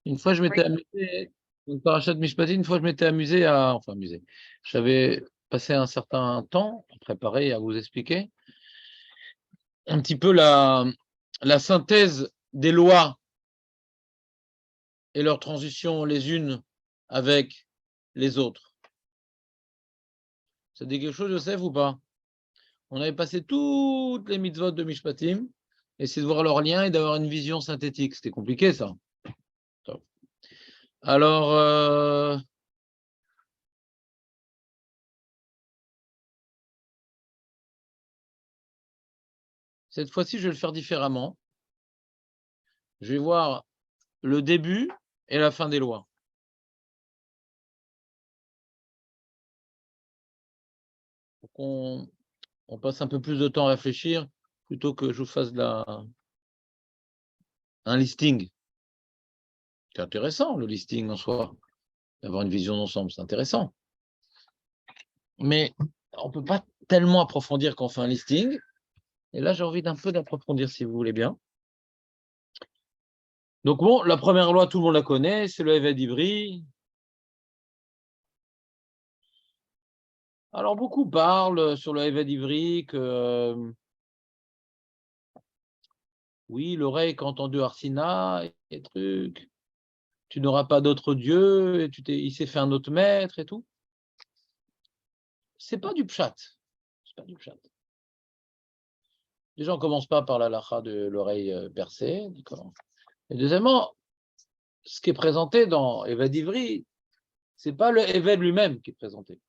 Une fois, je Oui. m'étais amusé, une parachat Mishpatim, une fois, je m'étais amusé amusé. J'avais passé un certain temps à préparer et à vous expliquer un petit peu la synthèse des lois et leur transition les unes avec les autres. Ça dit quelque chose, Joseph, ou pas? On avait passé toutes les mitzvot de Mishpatim, essayer de voir leurs liens et d'avoir une vision synthétique. C'était compliqué, ça. Alors, cette fois-ci, je vais le faire différemment. Je vais voir le début et la fin des lois. Pour qu'on passe un peu plus de temps à réfléchir plutôt que je vous fasse un listing. C'est intéressant, le listing en soi. D'avoir une vision d'ensemble, c'est intéressant. Mais on ne peut pas tellement approfondir quand on fait un listing. Et là, j'ai envie d'un peu d'approfondir, si vous voulez bien. Donc bon, la première loi, tout le monde la connaît, c'est le Eved Ivri. Alors, beaucoup parlent sur le Eved Ivri que, oui, l'oreille qui a entendu Arsina et trucs, tu n'auras pas d'autre Dieu, et il s'est fait un autre maître et tout. C'est pas du pshat. C'est pas du pshat. Déjà, on commence pas par la lacha de l'oreille percée. Et deuxièmement, ce qui est présenté dans Eved Ivri, c'est pas le Eved lui-même qui est présenté.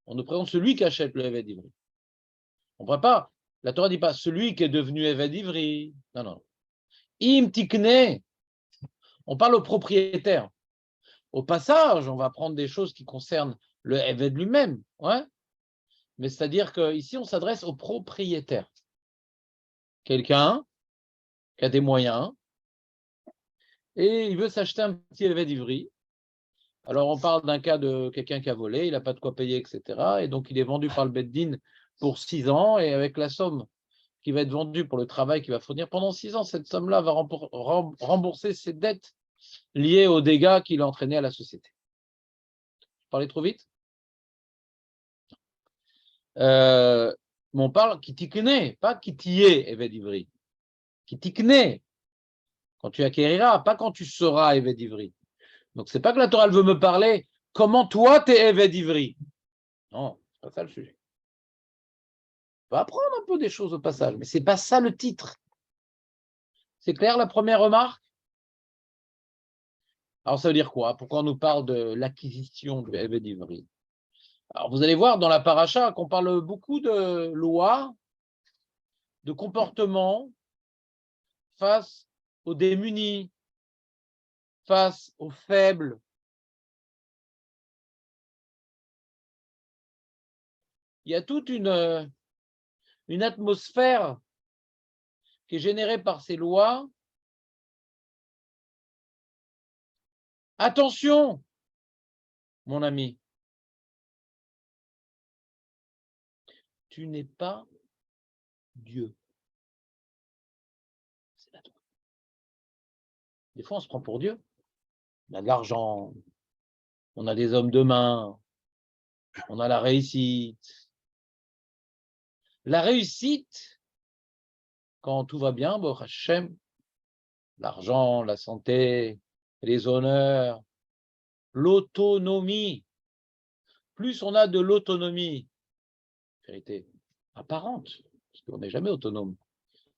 On nous présente celui qui achète le Eved Ivri. On ne pas. La Torah ne dit pas celui qui est devenu Eved Ivri. Non, non. Im tikne. On parle au propriétaire. Au passage, on va prendre des choses qui concernent le Eved lui-même. Ouais. Mais c'est-à-dire qu'ici, on s'adresse au propriétaire. Quelqu'un qui a des moyens et il veut s'acheter un petit Eved Ivri. Alors, on parle d'un cas de quelqu'un qui a volé, il n'a pas de quoi payer, etc. Et donc, il est vendu par le Beddin pour 6 ans. Et avec la somme qui va être vendue pour le travail qu'il va fournir pendant 6 ans, cette somme-là va rembourser ses dettes liées aux dégâts qu'il a entraînés à la société. Je parlais trop vite? On parle qui tikne, pas qui tié, Eved Ivri. Qui tikne, quand tu acquériras, pas quand tu seras Eved Ivri. Donc, c'est pas que la Torah veut me parler comment toi, tu es Eved Ivri. Non, c'est pas ça le sujet. On va apprendre un peu des choses au passage, mais c'est pas ça le titre. C'est clair la première remarque? Alors, ça veut dire quoi? Pourquoi on nous parle de l'acquisition du Eved Ivri? Alors, vous allez voir dans la paracha qu'on parle beaucoup de lois, de comportements face aux démunis, face aux faibles. Il y a toute une atmosphère qui est générée par ces lois. Attention, mon ami, tu n'es pas Dieu. C'est la Torah. Des fois, on se prend pour Dieu. On a de l'argent, on a des hommes de main, on a la réussite. La réussite, quand tout va bien, bon, Hachem, l'argent, la santé, les honneurs, l'autonomie. Plus on a de l'autonomie, vérité, apparente, parce qu'on n'est jamais autonome.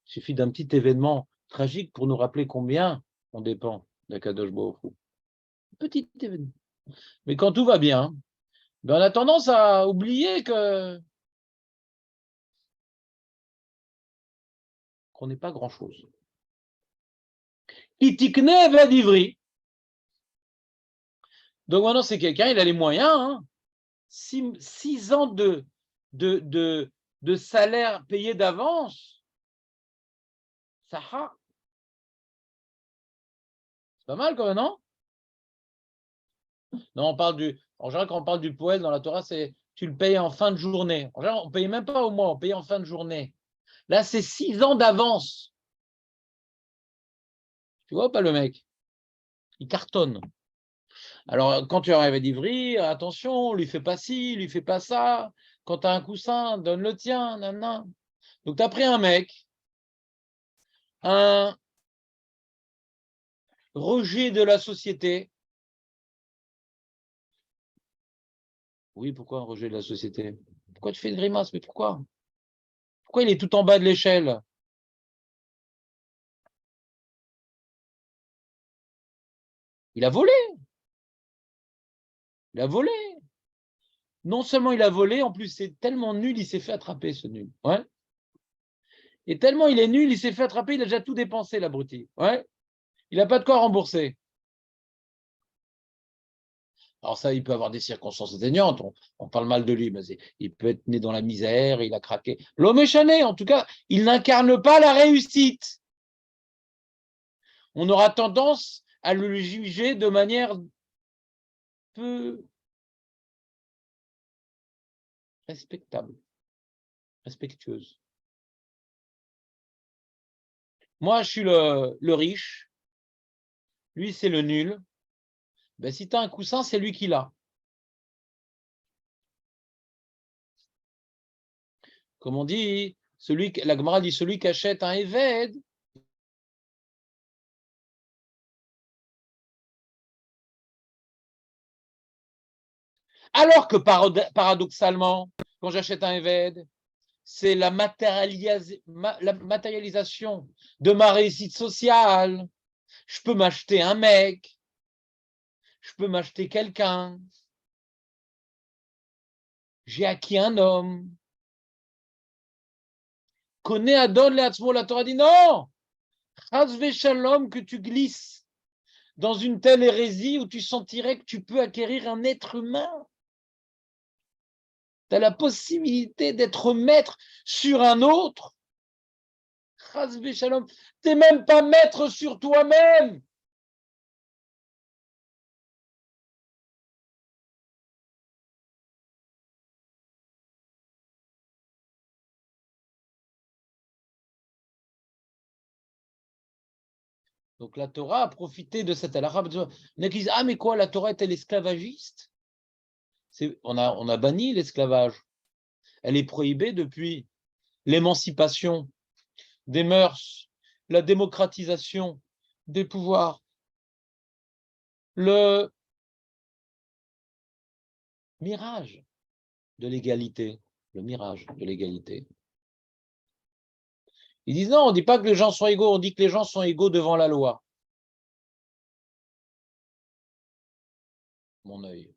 Il suffit d'un petit événement tragique pour nous rappeler combien on dépend d'Akadosh Baruch Hu. Petit événement. Mais quand tout va bien, ben on a tendance à oublier qu'on n'est pas grand-chose. Itikne Eved Ivri. Donc maintenant, c'est quelqu'un, il a les moyens. Hein. 6 ans de salaire payé d'avance. Ça, c'est pas mal quand même, non? Non, en général, quand on parle du poète dans la Torah, c'est tu le payes en fin de journée. En général, on ne paye même pas au mois, on paye en fin de journée. Là, c'est 6 ans d'avance. Tu vois pas le mec? il cartonne. Alors, quand tu arrives à d'Ivry, attention, lui fais pas ci, lui fais pas ça. Quand tu as un coussin, donne le tien, nanana. Donc, tu as pris un mec, un rejet de la société. Oui, pourquoi un rejet de la société? Pourquoi tu fais une grimace? Mais pourquoi? Pourquoi il est tout en bas de l'échelle? Il a volé. Il a volé. Non seulement il a volé, en plus c'est tellement nul, il s'est fait attraper ce nul. Ouais. Et tellement il est nul, il s'est fait attraper, il a déjà tout dépensé, l'abruti. Ouais. Il n'a pas de quoi rembourser. Alors ça, il peut avoir des circonstances atténuantes. On parle mal de lui, mais il peut être né dans la misère, il a craqué. L'homme est chané, en tout cas, il n'incarne pas la réussite. On aura tendance à le juger de manière peu respectable, respectueuse. Moi, je suis le riche, lui, c'est le nul. Ben, si tu as un coussin, c'est lui qui l'a. Comme on dit, la Gemara dit, celui qui achète un Eved, alors que paradoxalement, quand j'achète un Eved, c'est la matérialisation de ma réussite sociale. Je peux m'acheter un mec, je peux m'acheter quelqu'un, j'ai acquis un homme. Connais Adon Leatzmo, la Torah dit non, Chazve Shalom, que tu glisses dans une telle hérésie où tu sentirais que tu peux acquérir un être humain. Tu as la possibilité d'être maître sur un autre. Chazve Shalom, tu n'es même pas maître sur toi-même. Donc la Torah a profité de cette halakha. Il y en a qui disent, ah mais quoi, la Torah est-elle esclavagiste? On a banni l'esclavage. Elle est prohibée depuis l'émancipation des mœurs, la démocratisation des pouvoirs, le mirage de l'égalité. Le mirage de l'égalité. Ils disent non, on ne dit pas que les gens sont égaux, on dit que les gens sont égaux devant la loi. Mon œil.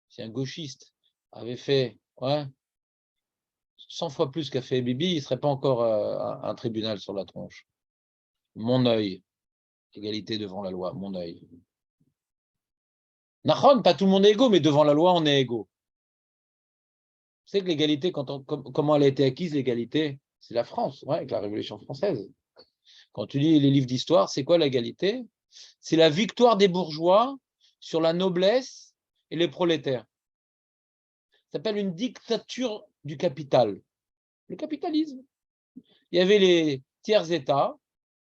Si un gauchiste avait fait 100 fois plus qu'a fait Bibi, il ne serait pas encore un tribunal sur la tronche. Mon œil. Égalité devant la loi, mon œil. Nahon, pas tout le monde est égaux, mais devant la loi, on est égaux. Vous savez que l'égalité, comment elle a été acquise, l'égalité? C'est la France, avec la Révolution française. Quand tu lis les livres d'histoire, c'est quoi l'égalité? C'est la victoire des bourgeois sur la noblesse et les prolétaires. Ça s'appelle une dictature du capital. Le capitalisme. Il y avait les tiers États.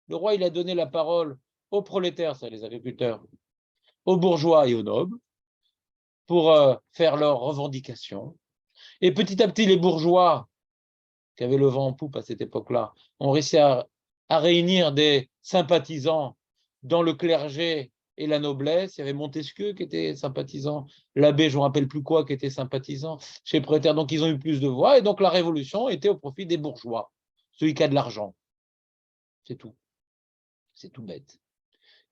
Le roi, il a donné la parole aux prolétaires, c'est les agriculteurs, aux bourgeois et aux nobles, pour faire leurs revendications. Et petit à petit, les bourgeois, qui avaient le vent en poupe à cette époque-là, ont réussi à réunir des sympathisants dans le clergé et la noblesse. Il y avait Montesquieu qui était sympathisant, l'abbé, je ne me rappelle plus quoi, qui était sympathisant chez les prolétaires. Donc, ils ont eu plus de voix. Et donc, la révolution était au profit des bourgeois, celui qui a de l'argent. C'est tout. C'est tout bête.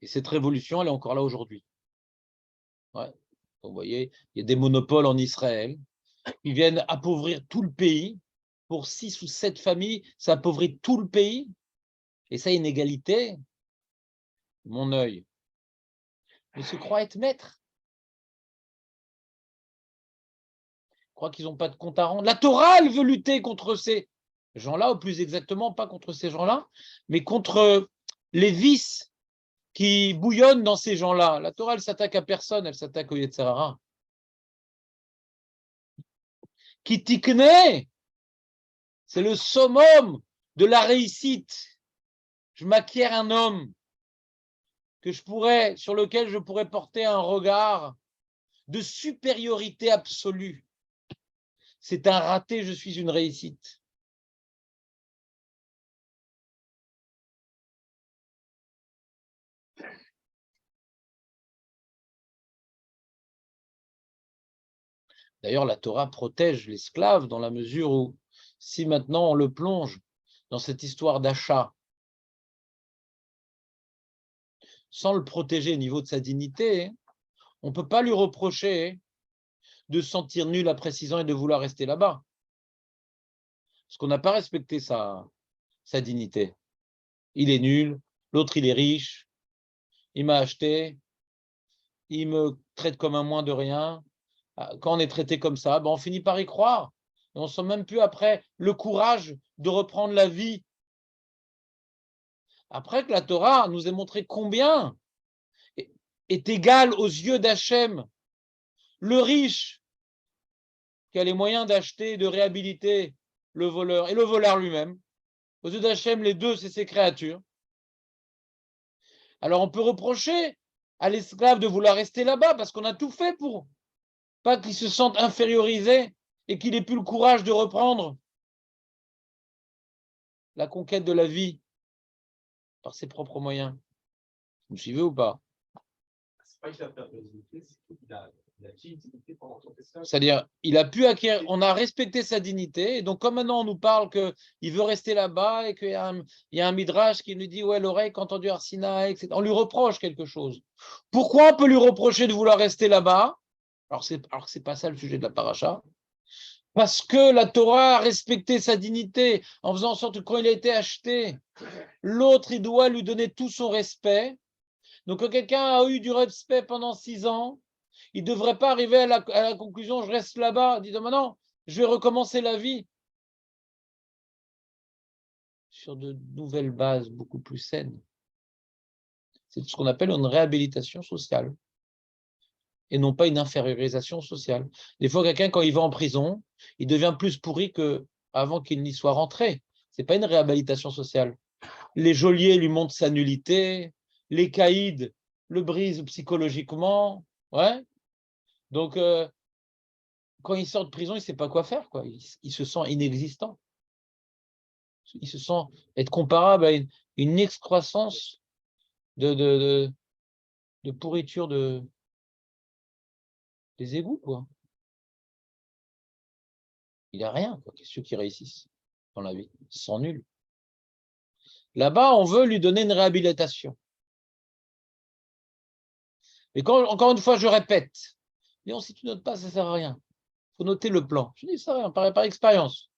Et cette révolution, elle est encore là aujourd'hui. Ouais. Vous voyez, il y a des monopoles en Israël. Ils viennent appauvrir tout le pays. Pour 6 ou 7 familles, ça appauvrit tout le pays. Et ça, inégalité, mon œil. Ils se croient être maîtres. Ils croient qu'ils n'ont pas de compte à rendre. La Torah, elle veut lutter contre ces gens-là, ou plus exactement, pas contre ces gens-là, mais contre les vices qui bouillonnent dans ces gens-là. La Torah, elle s'attaque à personne, elle s'attaque au Yetzer Hara. Qui tikne, c'est le summum de la réussite. Je m'acquiers un homme. sur lequel je pourrais porter un regard de supériorité absolue. C'est un raté, je suis une réussite. D'ailleurs, la Torah protège l'esclave dans la mesure où, si maintenant on le plonge dans cette histoire d'achat, sans le protéger au niveau de sa dignité, on ne peut pas lui reprocher de se sentir nul après 6 ans et de vouloir rester là-bas. Parce qu'on n'a pas respecté sa dignité. Il est nul, l'autre il est riche, il m'a acheté, il me traite comme un moins de rien. Quand on est traité comme ça, on finit par y croire. Et on ne sent même plus après le courage de reprendre la vie. Après que la Torah nous ait montré combien est égal aux yeux d'Hachem le riche qui a les moyens d'acheter et de réhabiliter le voleur et le voleur lui-même. Aux yeux d'Hachem, les deux, c'est ses créatures. Alors on peut reprocher à l'esclave de vouloir rester là-bas parce qu'on a tout fait pour pas qu'il se sente infériorisé et qu'il n'ait plus le courage de reprendre la conquête de la vie par ses propres moyens. Vous me suivez ou pas? C'est-à-dire, il a pu acquérir, on a respecté sa dignité, et donc comme maintenant on nous parle qu'il veut rester là-bas et qu'il y a un midrash qui nous dit, ouais, l'oreille qu'a entendu Arsina, etc. On lui reproche quelque chose. Pourquoi on peut lui reprocher de vouloir rester là-bas? Alors que c'est pas ça le sujet de la paracha. Parce que la Torah a respecté sa dignité en faisant en sorte que quand il a été acheté, l'autre, il doit lui donner tout son respect. Donc, quand quelqu'un a eu du respect pendant 6 ans, il ne devrait pas arriver à la conclusion, je reste là-bas, disant maintenant, je vais recommencer la vie sur de nouvelles bases beaucoup plus saines. C'est ce qu'on appelle une réhabilitation sociale et non pas une infériorisation sociale. Des fois, quelqu'un, quand il va en prison, il devient plus pourri qu'avant qu'il n'y soit rentré. Ce n'est pas une réhabilitation sociale. Les geôliers lui montrent sa nullité, les caïds le brisent psychologiquement. Ouais. Donc, quand il sort de prison, il ne sait pas quoi faire, quoi. Il se sent inexistant. Il se sent être comparable à une excroissance de pourriture des égouts, quoi. Il n'a rien, quoi. Ceux qui réussissent dans la vie, ils sont nuls. Là-bas, on veut lui donner une réhabilitation. Mais encore une fois, je répète, si tu notes pas, ça ne sert à rien. Il faut noter le plan. Je dis ça rien, par expérience.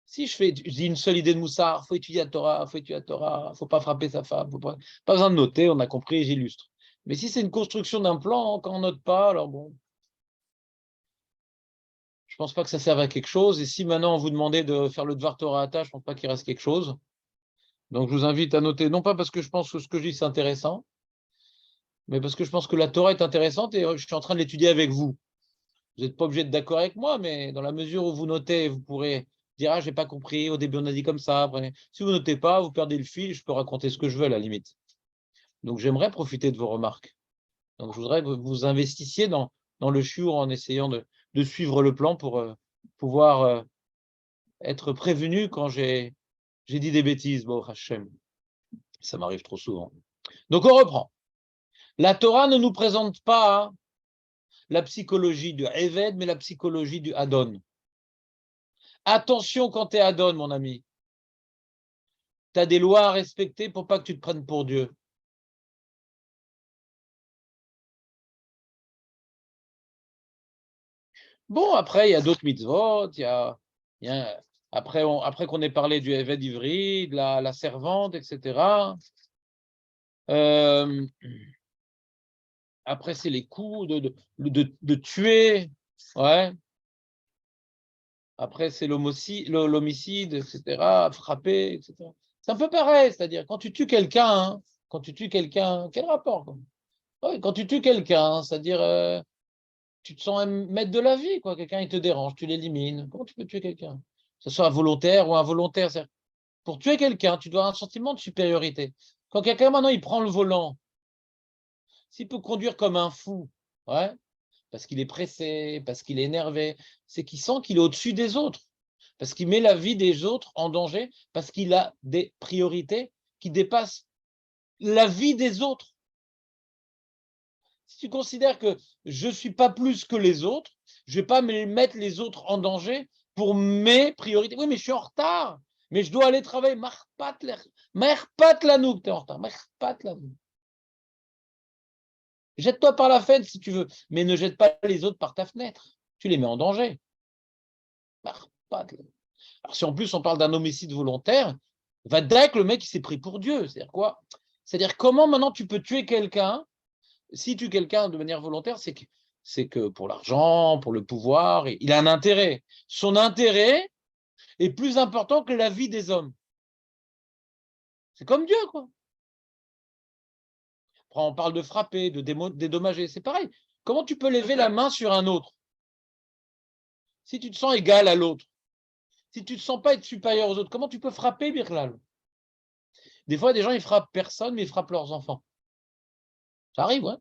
Si je dis une seule idée de Moussard, il faut étudier la Torah, il ne faut pas frapper sa femme, pas besoin de noter, on a compris, j'illustre. Mais si c'est une construction d'un plan, quand on ne note pas, alors bon, je ne pense pas que ça serve à quelque chose. Et si maintenant on vous demandait de faire le Dvar Torah Ata, je ne pense pas qu'il reste quelque chose. Donc je vous invite à noter, non pas parce que je pense que ce que je dis c'est intéressant, mais parce que je pense que la Torah est intéressante et je suis en train de l'étudier avec vous. Vous n'êtes pas obligé d'être d'accord avec moi, mais dans la mesure où vous notez, vous pourrez dire, ah, j'ai pas compris, au début on a dit comme ça. Après. Si vous notez pas, vous perdez le fil, je peux raconter ce que je veux à la limite. Donc j'aimerais profiter de vos remarques. Donc je voudrais que vous investissiez dans le shiur en essayant de suivre le plan pour pouvoir être prévenu quand j'ai dit des bêtises. Bon, Hachem, ça m'arrive trop souvent. Donc on reprend. La Torah ne nous présente pas la psychologie du Eved, mais la psychologie du Adon. Attention quand tu es Adon, mon ami. Tu as des lois à respecter pour pas que tu te prennes pour Dieu. Bon, après, il y a d'autres mitzvot. Après qu'on ait parlé du Eved Ivri, de la servante, etc. Après, c'est les coups de tuer. Ouais. Après, c'est l'homicide, etc., frapper, etc. C'est un peu pareil, c'est-à-dire quand tu tues quelqu'un, quel rapport quoi. Ouais, quand tu tues quelqu'un, c'est-à-dire tu te sens un maître de la vie, quoi. Quelqu'un il te dérange, tu l'élimines. Comment tu peux tuer quelqu'un? Que ce soit volontaire ou involontaire. Pour tuer quelqu'un, tu dois avoir un sentiment de supériorité. Quand quelqu'un maintenant il prend le volant s'il peut conduire comme un fou, ouais, parce qu'il est pressé, parce qu'il est énervé, c'est qu'il sent qu'il est au-dessus des autres, parce qu'il met la vie des autres en danger, parce qu'il a des priorités qui dépassent la vie des autres. Si tu considères que je ne suis pas plus que les autres, je ne vais pas mettre les autres en danger pour mes priorités. Oui, mais je suis en retard, mais je dois aller travailler. Marpat lanouk, tu es en retard. Marpat lanouk. Jette-toi par la fenêtre si tu veux, mais ne jette pas les autres par ta fenêtre. Tu les mets en danger. Alors, si en plus on parle d'un homicide volontaire, va dire que le mec il s'est pris pour Dieu. C'est-à-dire quoi? C'est-à-dire comment maintenant tu peux tuer quelqu'un? Si tu tues quelqu'un de manière volontaire, c'est que pour l'argent, pour le pouvoir, il a un intérêt. Son intérêt est plus important que la vie des hommes. C'est comme Dieu, quoi. Après, on parle de frapper, de dédommager, c'est pareil. Comment tu peux lever la main sur un autre si tu te sens égal à l'autre? Si tu ne te sens pas être supérieur aux autres, comment tu peux frapper, Birlal? Des fois, des gens, ils frappent personne, mais ils frappent leurs enfants. Ça arrive, ouais.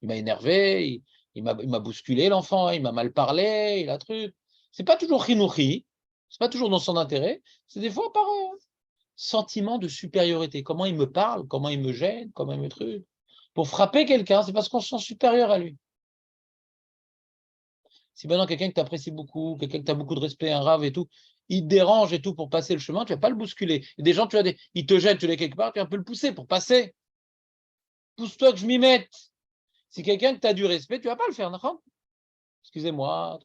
Il m'a énervé, il m'a bousculé, l'enfant, il m'a mal parlé, il a truc. C'est pas toujours chinouri, c'est pas toujours dans son intérêt, c'est des fois par sentiment de supériorité. Comment il me parle, comment il me gêne, comment il me truc. Pour frapper quelqu'un, c'est parce qu'on se sent supérieur à lui. Si maintenant quelqu'un que tu apprécies beaucoup, quelqu'un que tu as beaucoup de respect, un rave et tout, il te dérange et tout pour passer le chemin, tu vas pas le bousculer. Et des gens, tu as ils te gênent, tu l'es quelque part, tu vas un peu le pousser pour passer. Pousse-toi que je m'y mette. Si quelqu'un que tu as du respect, tu vas pas le faire, d'accord? Excusez-moi.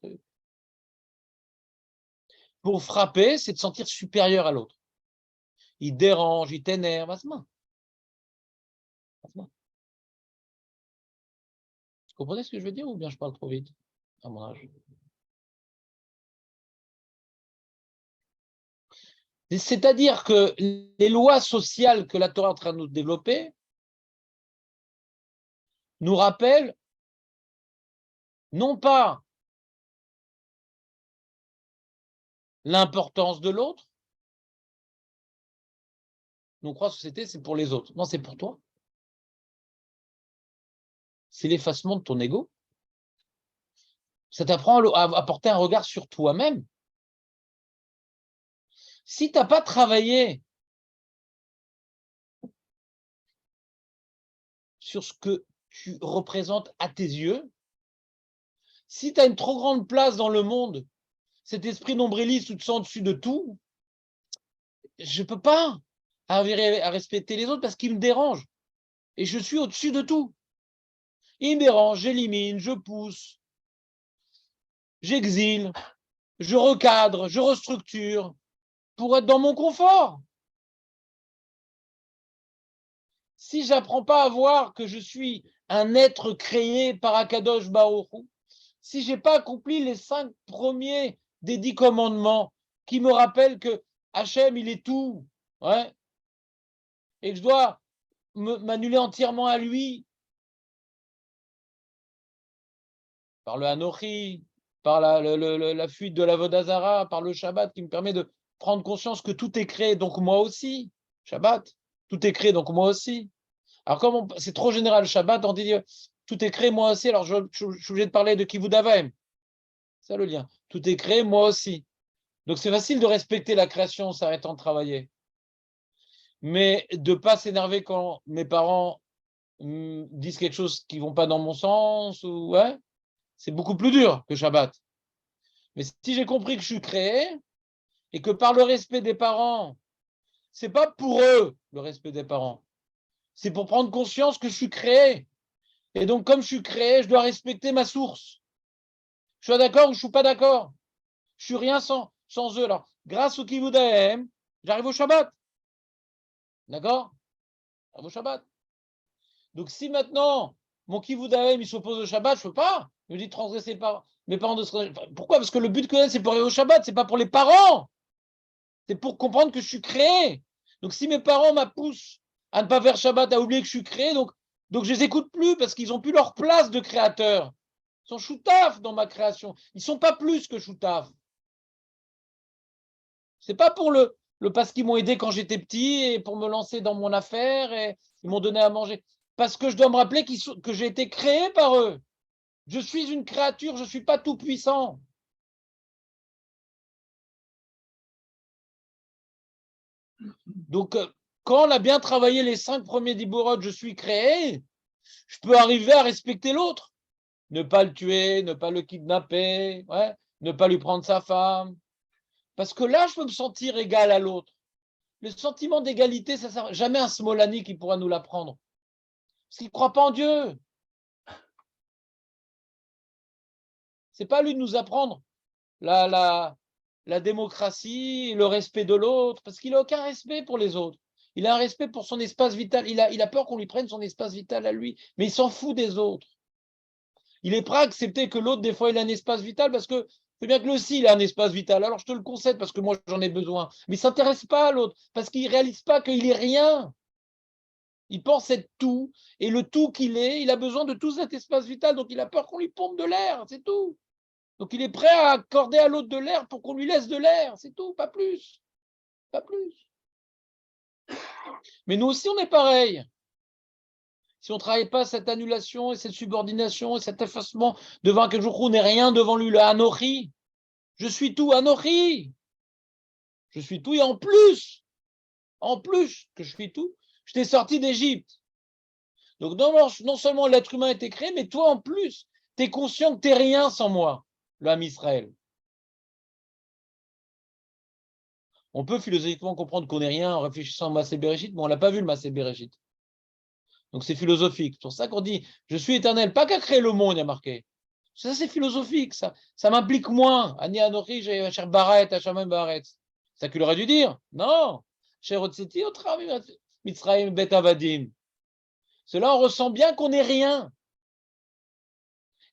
Pour frapper, c'est de sentir supérieur à l'autre. Il dérange, il t'énerve, Asma. Vous comprenez ce que je veux dire ou bien je parle trop vite à mon âge? C'est-à-dire que les lois sociales que la Torah est en train de nous développer nous rappellent non pas l'importance de l'autre, nous croit société, c'est pour les autres. Non, c'est pour toi. C'est l'effacement de ton ego. Ça t'apprend à porter un regard sur toi-même. Si tu n'as pas travaillé sur ce que tu représentes à tes yeux, si tu as une trop grande place dans le monde, cet esprit nombriliste où tu te sens au-dessus de tout, je ne peux pas arriver à respecter les autres parce qu'ils me dérangent. Et je suis au-dessus de tout. Ils me dérangent, j'élimine, je pousse, j'exile, je recadre, je restructure pour être dans mon confort. Si je n'apprends pas à voir que je suis un être créé par Akadosh Baruch Hu, si je n'ai pas accompli les 5 premiers des 10 commandements qui me rappellent que Hachem, il est tout, ouais, et que je dois m'annuler entièrement à lui, par le Hanochi, par la fuite de la Vodazara, par le Shabbat qui me permet de prendre conscience que tout est créé, donc moi aussi, Shabbat, tout est créé, donc moi aussi. Alors comme c'est trop général, Shabbat, on dit tout est créé, moi aussi, alors je suis obligé de parler de Kivud Avaim. C'est ça le lien. Tout est créé, moi aussi. Donc c'est facile de respecter la création en s'arrêtant de travailler. Mais de ne pas s'énerver quand mes parents disent quelque chose qui ne vont pas dans mon sens, ou ouais, c'est beaucoup plus dur que Shabbat. Mais si j'ai compris que je suis créé et que par le respect des parents, c'est pas pour eux le respect des parents, c'est pour prendre conscience que je suis créé. Et donc, comme je suis créé, je dois respecter ma source. Je suis d'accord ou je ne suis pas d'accord? Je suis rien sans eux. Alors, grâce au Kivud Haem, j'arrive au Shabbat. D'accord? J'arrive au Shabbat. Donc, si maintenant, mon Kivud Haem, il s'oppose au Shabbat, je ne peux pas. Il me dit de transgresser mes parents. Pourquoi? Parce que le but que c'est pour arriver au Shabbat, ce n'est pas pour les parents. C'est pour comprendre que je suis créé. Donc, si mes parents m'appoussent à ne pas faire Shabbat, à oublier que je suis créé, donc je ne les écoute plus parce qu'ils n'ont plus leur place de créateur. Ils sont choutaf dans ma création. Ils ne sont pas plus que choutaf. Ce n'est pas pour parce qu'ils m'ont aidé quand j'étais petit et pour me lancer dans mon affaire et ils m'ont donné à manger. parce que je dois me rappeler que j'ai été créé par eux. Je suis une créature, je ne suis pas tout puissant. Donc, quand on a bien travaillé les 5 premiers diborot, je suis créé, je peux arriver à respecter l'autre. Ne pas le tuer, ne pas le kidnapper, ouais, ne pas lui prendre sa femme. Parce que là, je peux me sentir égal à l'autre. Le sentiment d'égalité, ça sert jamais un Smolani qui pourra nous l'apprendre. Parce qu'il ne croit pas en Dieu. C'est pas lui de nous apprendre la démocratie, le respect de l'autre, parce qu'il n'a aucun respect pour les autres. Il a un respect pour son espace vital. Il a peur qu'on lui prenne son espace vital à lui, mais il s'en fout des autres. Il est prêt à accepter que l'autre, des fois, il a un espace vital parce que c'est bien que lui aussi, il a un espace vital. Alors, je te le concède parce que moi, j'en ai besoin. Mais il ne s'intéresse pas à l'autre parce qu'il ne réalise pas qu'il est rien. Il pense être tout. Et le tout qu'il est, il a besoin de tout cet espace vital. Donc, il a peur qu'on lui pompe de l'air. C'est tout. Donc, il est prêt à accorder à l'autre de l'air pour qu'on lui laisse de l'air. C'est tout, pas plus. Pas plus. Mais nous aussi, on est pareil. Si on ne travaille pas cette annulation et cette subordination et cet effacement devant quelque chose où on n'est rien devant lui, le Anochi, je suis tout, Anochi. Je suis tout et en plus que je suis tout, je t'ai sorti d'Égypte. Donc non seulement l'être humain a été créé, mais toi en plus, tu es conscient que tu n'es rien sans moi, l'âme Israël. On peut philosophiquement comprendre qu'on n'est rien en réfléchissant au Massé Bereshit, mais on ne l'a pas vu le Massé Bereshit. Donc c'est philosophique. C'est pour ça qu'on dit je suis éternel, pas qu'à créer le monde, il y a marqué. Ça c'est philosophique, ça m'implique moins. Ani Anochi, cher Baret, Hachamim Baret. C'est ça qu'il aurait dû dire. Non. Cher Otseti, Mitzrayim Bet Avadim. Cela, on ressent bien qu'on n'est rien.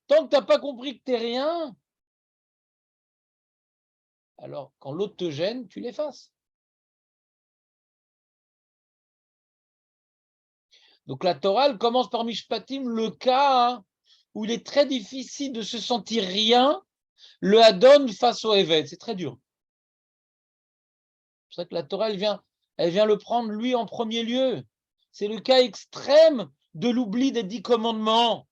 Tant que tu n'as pas compris que tu n'es rien, alors quand l'autre te gêne, tu l'effaces. Donc la Torah, elle commence par Mishpatim, le cas où il est très difficile de se sentir rien, le Hadon face au Eved. C'est très dur. C'est pour ça que la Torah, elle vient le prendre lui en premier lieu. C'est le cas extrême de l'oubli des 10 commandements.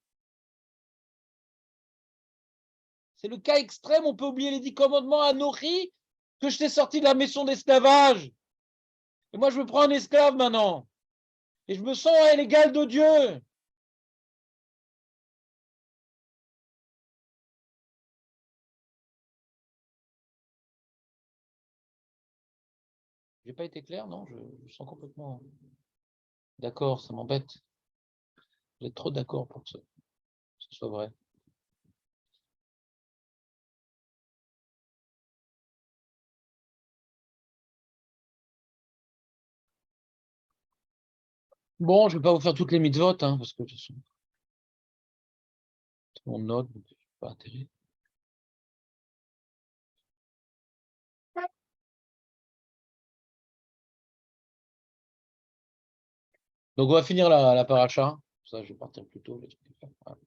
C'est le cas extrême, on peut oublier les 10 commandements à Nochi, que je t'ai sorti de la maison d'esclavage. Et moi, je me prends un esclave maintenant. Et je me sens à l'égal de Dieu. J'ai pas été clair, non, je sens complètement d'accord, ça m'embête. Vous êtes trop d'accord pour que ce soit vrai. Bon, je ne vais pas vous faire toutes les mitzvot, hein, parce que de toute façon, tout le monde note, donc pas intérêt. Donc on va finir la paracha. Ça, je vais partir plus tôt. Voilà.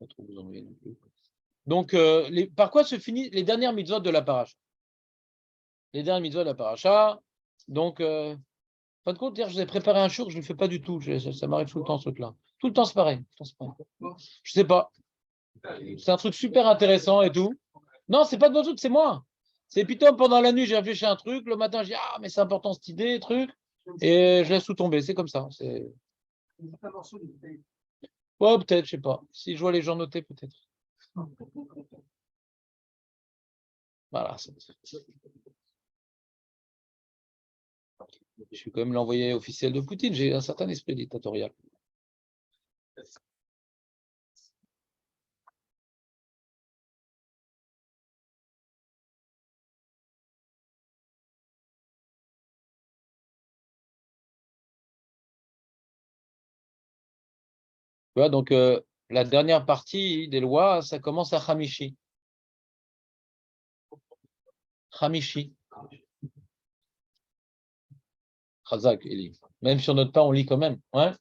Pas trop vous ennuyer non plus. Donc, par quoi se finissent les dernières mitzvot de la paracha? Les dernières mitzvot de la paracha. Donc, fin de compte, hier, je vous ai préparé un show que je ne le fais pas du tout. Ça m'arrive tout le temps, ce truc-là. Tout le temps, c'est pareil. Je sais pas. C'est un truc super intéressant et tout. Non, c'est pas de votre truc, c'est moi. C'est plutôt pendant la nuit, j'ai réfléchi à un truc. Le matin, je dis ah, mais c'est important cette idée, truc. Et je laisse tout tomber. C'est comme ça. Ouais, peut-être, je sais pas. Si je vois les gens noter, peut-être. Voilà. Je suis quand même l'envoyé officiel de Poutine. J'ai un certain esprit dictatorial. Tu vois, donc, la dernière partie des lois, ça commence à Hamishi. Hamishi. Khazak, Eli. Même sur notre pas, on lit quand même. Ouais.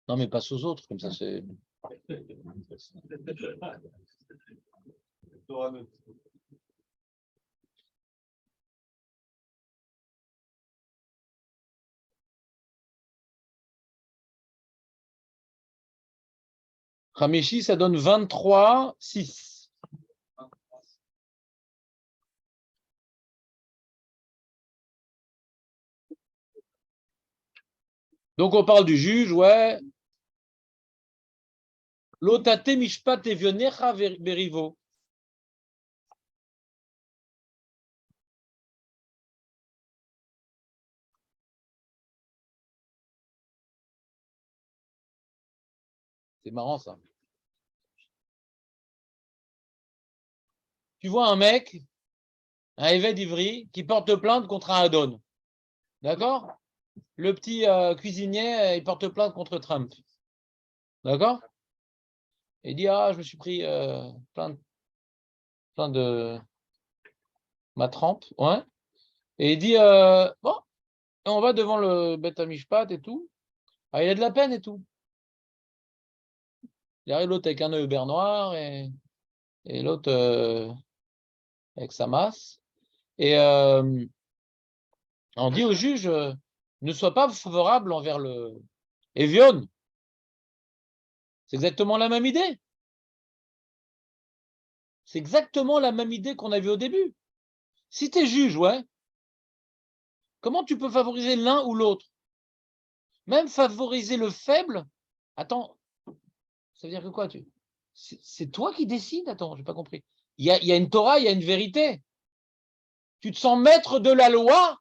Non, mais passe aux autres, comme ça, c'est. Hamishi, ça donne 23, 6. Donc, on parle du juge, ouais. Lotate mishpat evionecha berivo. C'est marrant, ça. Tu vois un mec, un évêque d'Ivry, qui porte plainte contre un Adon. D'accord? Le petit cuisinier, il porte plainte contre Trump. D'accord? Il dit, ah, je me suis pris plein de ma trempe. Ouais. Et il dit, bon, on va devant le Beth Mishpat et tout. Ah, il a de la peine et tout. Il arrive l'autre avec un œil au beurre noir et l'autre avec sa masse. Et on dit au juge, ne sois pas favorable envers le Evion. C'est exactement la même idée. C'est exactement la même idée qu'on a vue au début. Si tu es juge, ouais, comment tu peux favoriser l'un ou l'autre? Même favoriser le faible. Attends, ça veut dire que quoi c'est toi qui décides? Attends, j'ai pas compris. Il y a une Torah, il y a une vérité. Tu te sens maître de la loi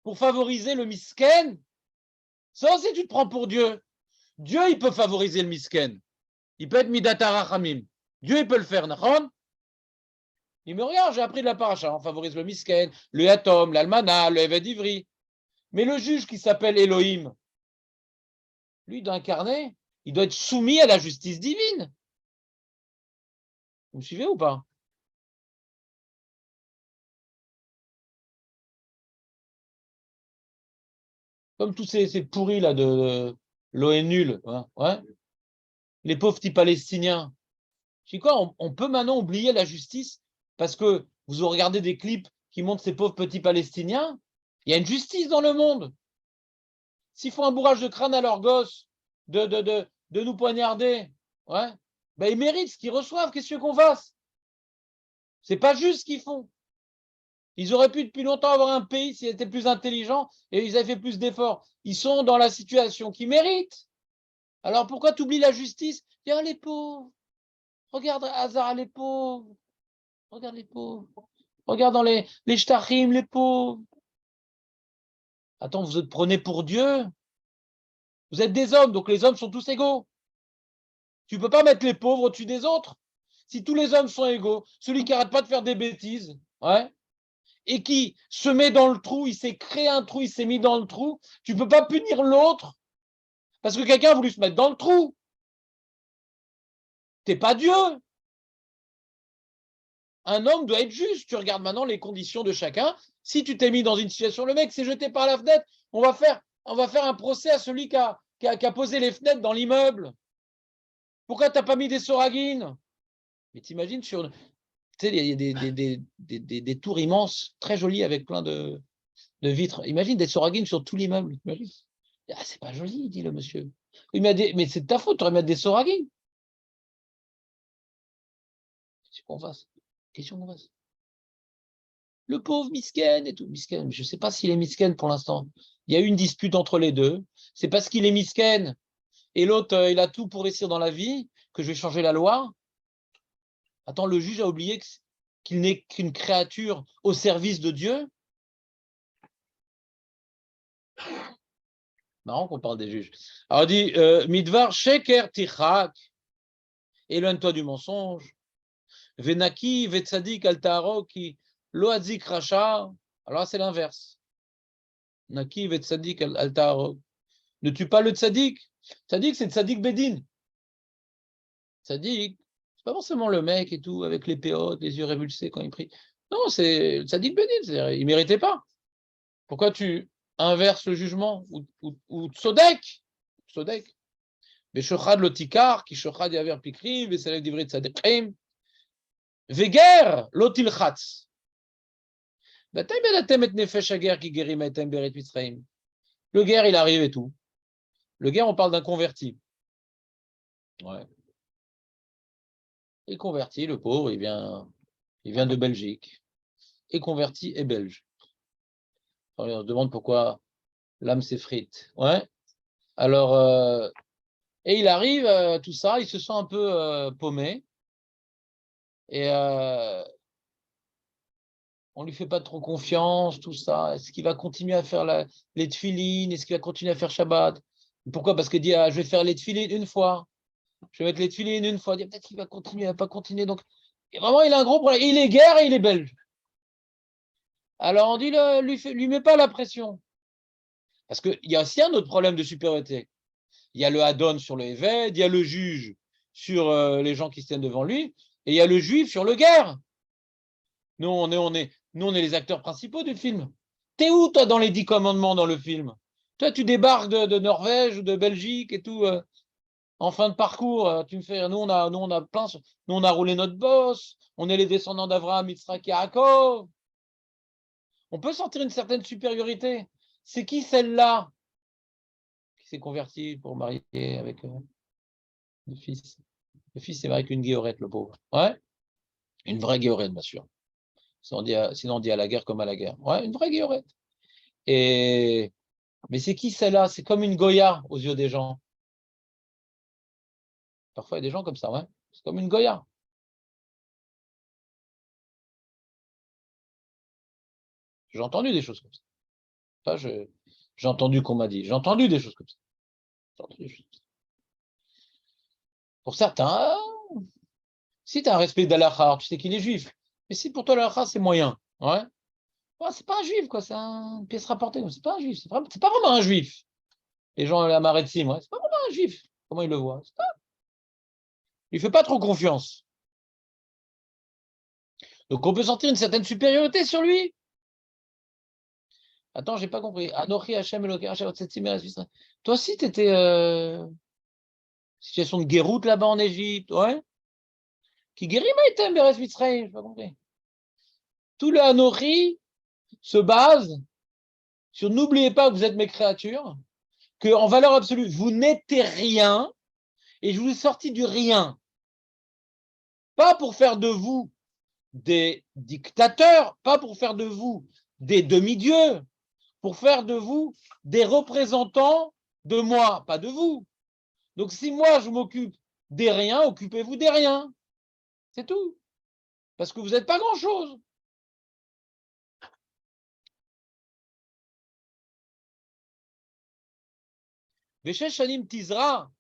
pour favoriser le misken? Ça aussi, tu te prends pour Dieu. Dieu, il peut favoriser le misken. Il peut être midatara chamim. Dieu, il peut le faire, nachon? Il me regarde, j'ai appris de la paracha. On favorise le misken, le yatom, l'almana, le eved ivri. Mais le juge qui s'appelle Elohim, lui, d'incarner, il doit être soumis à la justice divine. Vous me suivez ou pas? Comme tous ces pourris là de l'ONU, hein, ouais, les pauvres petits Palestiniens. Je dis quoi, on peut maintenant oublier la justice parce que vous regardez des clips qui montrent ces pauvres petits Palestiniens. Il y a une justice dans le monde. S'ils font un bourrage de crâne à leurs gosses, de nous poignarder, ouais, ben ils méritent ce qu'ils reçoivent. Qu'est-ce qu'on fasse? C'est pas juste ce qu'ils font. Ils auraient pu depuis longtemps avoir un pays s'ils étaient plus intelligents et ils avaient fait plus d'efforts. Ils sont dans la situation qu'ils méritent. Alors pourquoi tu oublies la justice? Tiens, les pauvres. Regarde Hazard, les pauvres. Regarde les pauvres. Regarde dans les shtachim, les pauvres. Attends, vous êtes prenez pour Dieu? Vous êtes des hommes, donc les hommes sont tous égaux. Tu ne peux pas mettre les pauvres au-dessus des autres. Si tous les hommes sont égaux, celui qui n'arrête pas de faire des bêtises, ouais, et qui se met dans le trou, il s'est créé un trou, il s'est mis dans le trou, tu ne peux pas punir l'autre parce que quelqu'un a voulu se mettre dans le trou. Tu n'es pas Dieu. Un homme doit être juste. Tu regardes maintenant les conditions de chacun. Si tu t'es mis dans une situation, le mec s'est jeté par la fenêtre, on va faire un procès à celui qui a posé les fenêtres dans l'immeuble. Pourquoi tu n'as pas mis des soragines? Mais t'imagines sur... Tu sais, il y a des tours immenses, très jolies, avec plein de vitres. Imagine des soragines sur tout l'immeuble. Ah, c'est pas joli, dit le monsieur. Mais c'est de ta faute, tu aurais mis des soragines. Qu'est-ce qu'on fasse? Question qu'on fasse. Le pauvre Misken et tout. Misken, je ne sais pas s'il est Misken pour l'instant. Il y a eu une dispute entre les deux. C'est parce qu'il est Misken et l'autre, il a tout pour réussir dans la vie que je vais changer la loi. Attends, le juge a oublié qu'il n'est qu'une créature au service de Dieu. Marrant qu'on parle des juges. Alors, il dit Midvar Sheker Tichak, éloigne-toi du mensonge. Venaki Vetsadik Altaro qui Loazik Racha. Alors, c'est l'inverse. Naki Vetsadik Altaro. Ne tue pas le tzadik. Tzadik, c'est tzadik Bedin. Tzadik, c'est pas forcément le mec et tout, avec les péotes, les yeux révulsés quand il prie. Non, c'est le tzadik Bedin. Il ne méritait pas. Pourquoi tu inverses le jugement? Ou tzodek? Tzodek. Veshochad lotikar, ki shochad yaver pikri, veselek divrit tzadekim. Veger lotilchatz. Le guerre, il arrive et tout. Le guerre, on parle d'un converti. Ouais. est converti, le pauvre, il vient de Belgique, est converti et belge. Alors, on se demande pourquoi l'âme s'effrite. Ouais. Alors, et il arrive, tout ça, il se sent un peu paumé. Et on lui fait pas trop confiance, tout ça. Est-ce qu'il va continuer à faire les tefilines? Est-ce qu'il va continuer à faire Shabbat? Pourquoi? Parce qu'il dit, je vais faire les tefilines une fois. Je vais mettre les tefilines une fois. Il dit, peut-être qu'il va continuer, il va pas continuer. Donc, et vraiment, il a un gros problème. Il est guerre et il est belge. Alors, on dit, lui met pas la pression. Parce qu'il y a aussi un autre problème de supériorité. Il y a le Hadon sur le Évêque, il y a le juge sur les gens qui se tiennent devant lui, et il y a le juif sur le guerre. Nous, on est les acteurs principaux du film. T'es où, toi, dans les 10 commandements dans le film? Toi, tu débarques de Norvège ou de Belgique et tout, en fin de parcours. Tu me fais, nous, on a roulé notre boss. On est les descendants d'Abraham, Yitzhak et Yaakov. On peut sentir une certaine supériorité. C'est qui celle-là qui s'est convertie pour marier avec le fils? Le fils, c'est vrai qu'une guillorette, le pauvre. Ouais, une vraie guillorette, bien sûr. Sinon, on dit à la guerre comme à la guerre. Ouais, une vraie guillorette. Mais c'est qui celle-là? C'est comme une Goya aux yeux des gens. Parfois, il y a des gens comme ça, ouais. C'est comme une Goya. J'ai entendu des choses comme ça. J'ai entendu qu'on m'a dit. J'ai entendu des choses comme ça. Pour certains, si tu as un respect d'Allah, tu sais qu'il est juif. Mais si pour toi, l'Allah, c'est moyen, ouais. C'est pas un juif, quoi. C'est une pièce rapportée. C'est pas un juif. C'est pas vraiment un juif. Les gens, la Maretzim, ouais. C'est pas vraiment un juif. Comment ils le voient? Il ne fait pas trop confiance. Donc, on peut sentir une certaine supériorité sur lui. Attends, j'ai pas compris. Anochi Hashem Elokeinu Hashem Tzetzim Eretz Yisrael. Toi aussi, tu étais situation de guéroute là-bas en Égypte, ouais. Qui guérit Maïtem Eretz Yisrael, j'ai pas compris. Tout le Anochi se base sur n'oubliez pas que vous êtes mes créatures, que en valeur absolue, vous n'étiez rien, et je vous ai sorti du rien. Pas pour faire de vous des dictateurs, pas pour faire de vous des demi-dieux, pour faire de vous des représentants de moi, pas de vous. Donc si moi je m'occupe des riens, occupez-vous des riens. C'est tout. Parce que vous n'êtes pas grand-chose. Veshesh Shanim Tizra.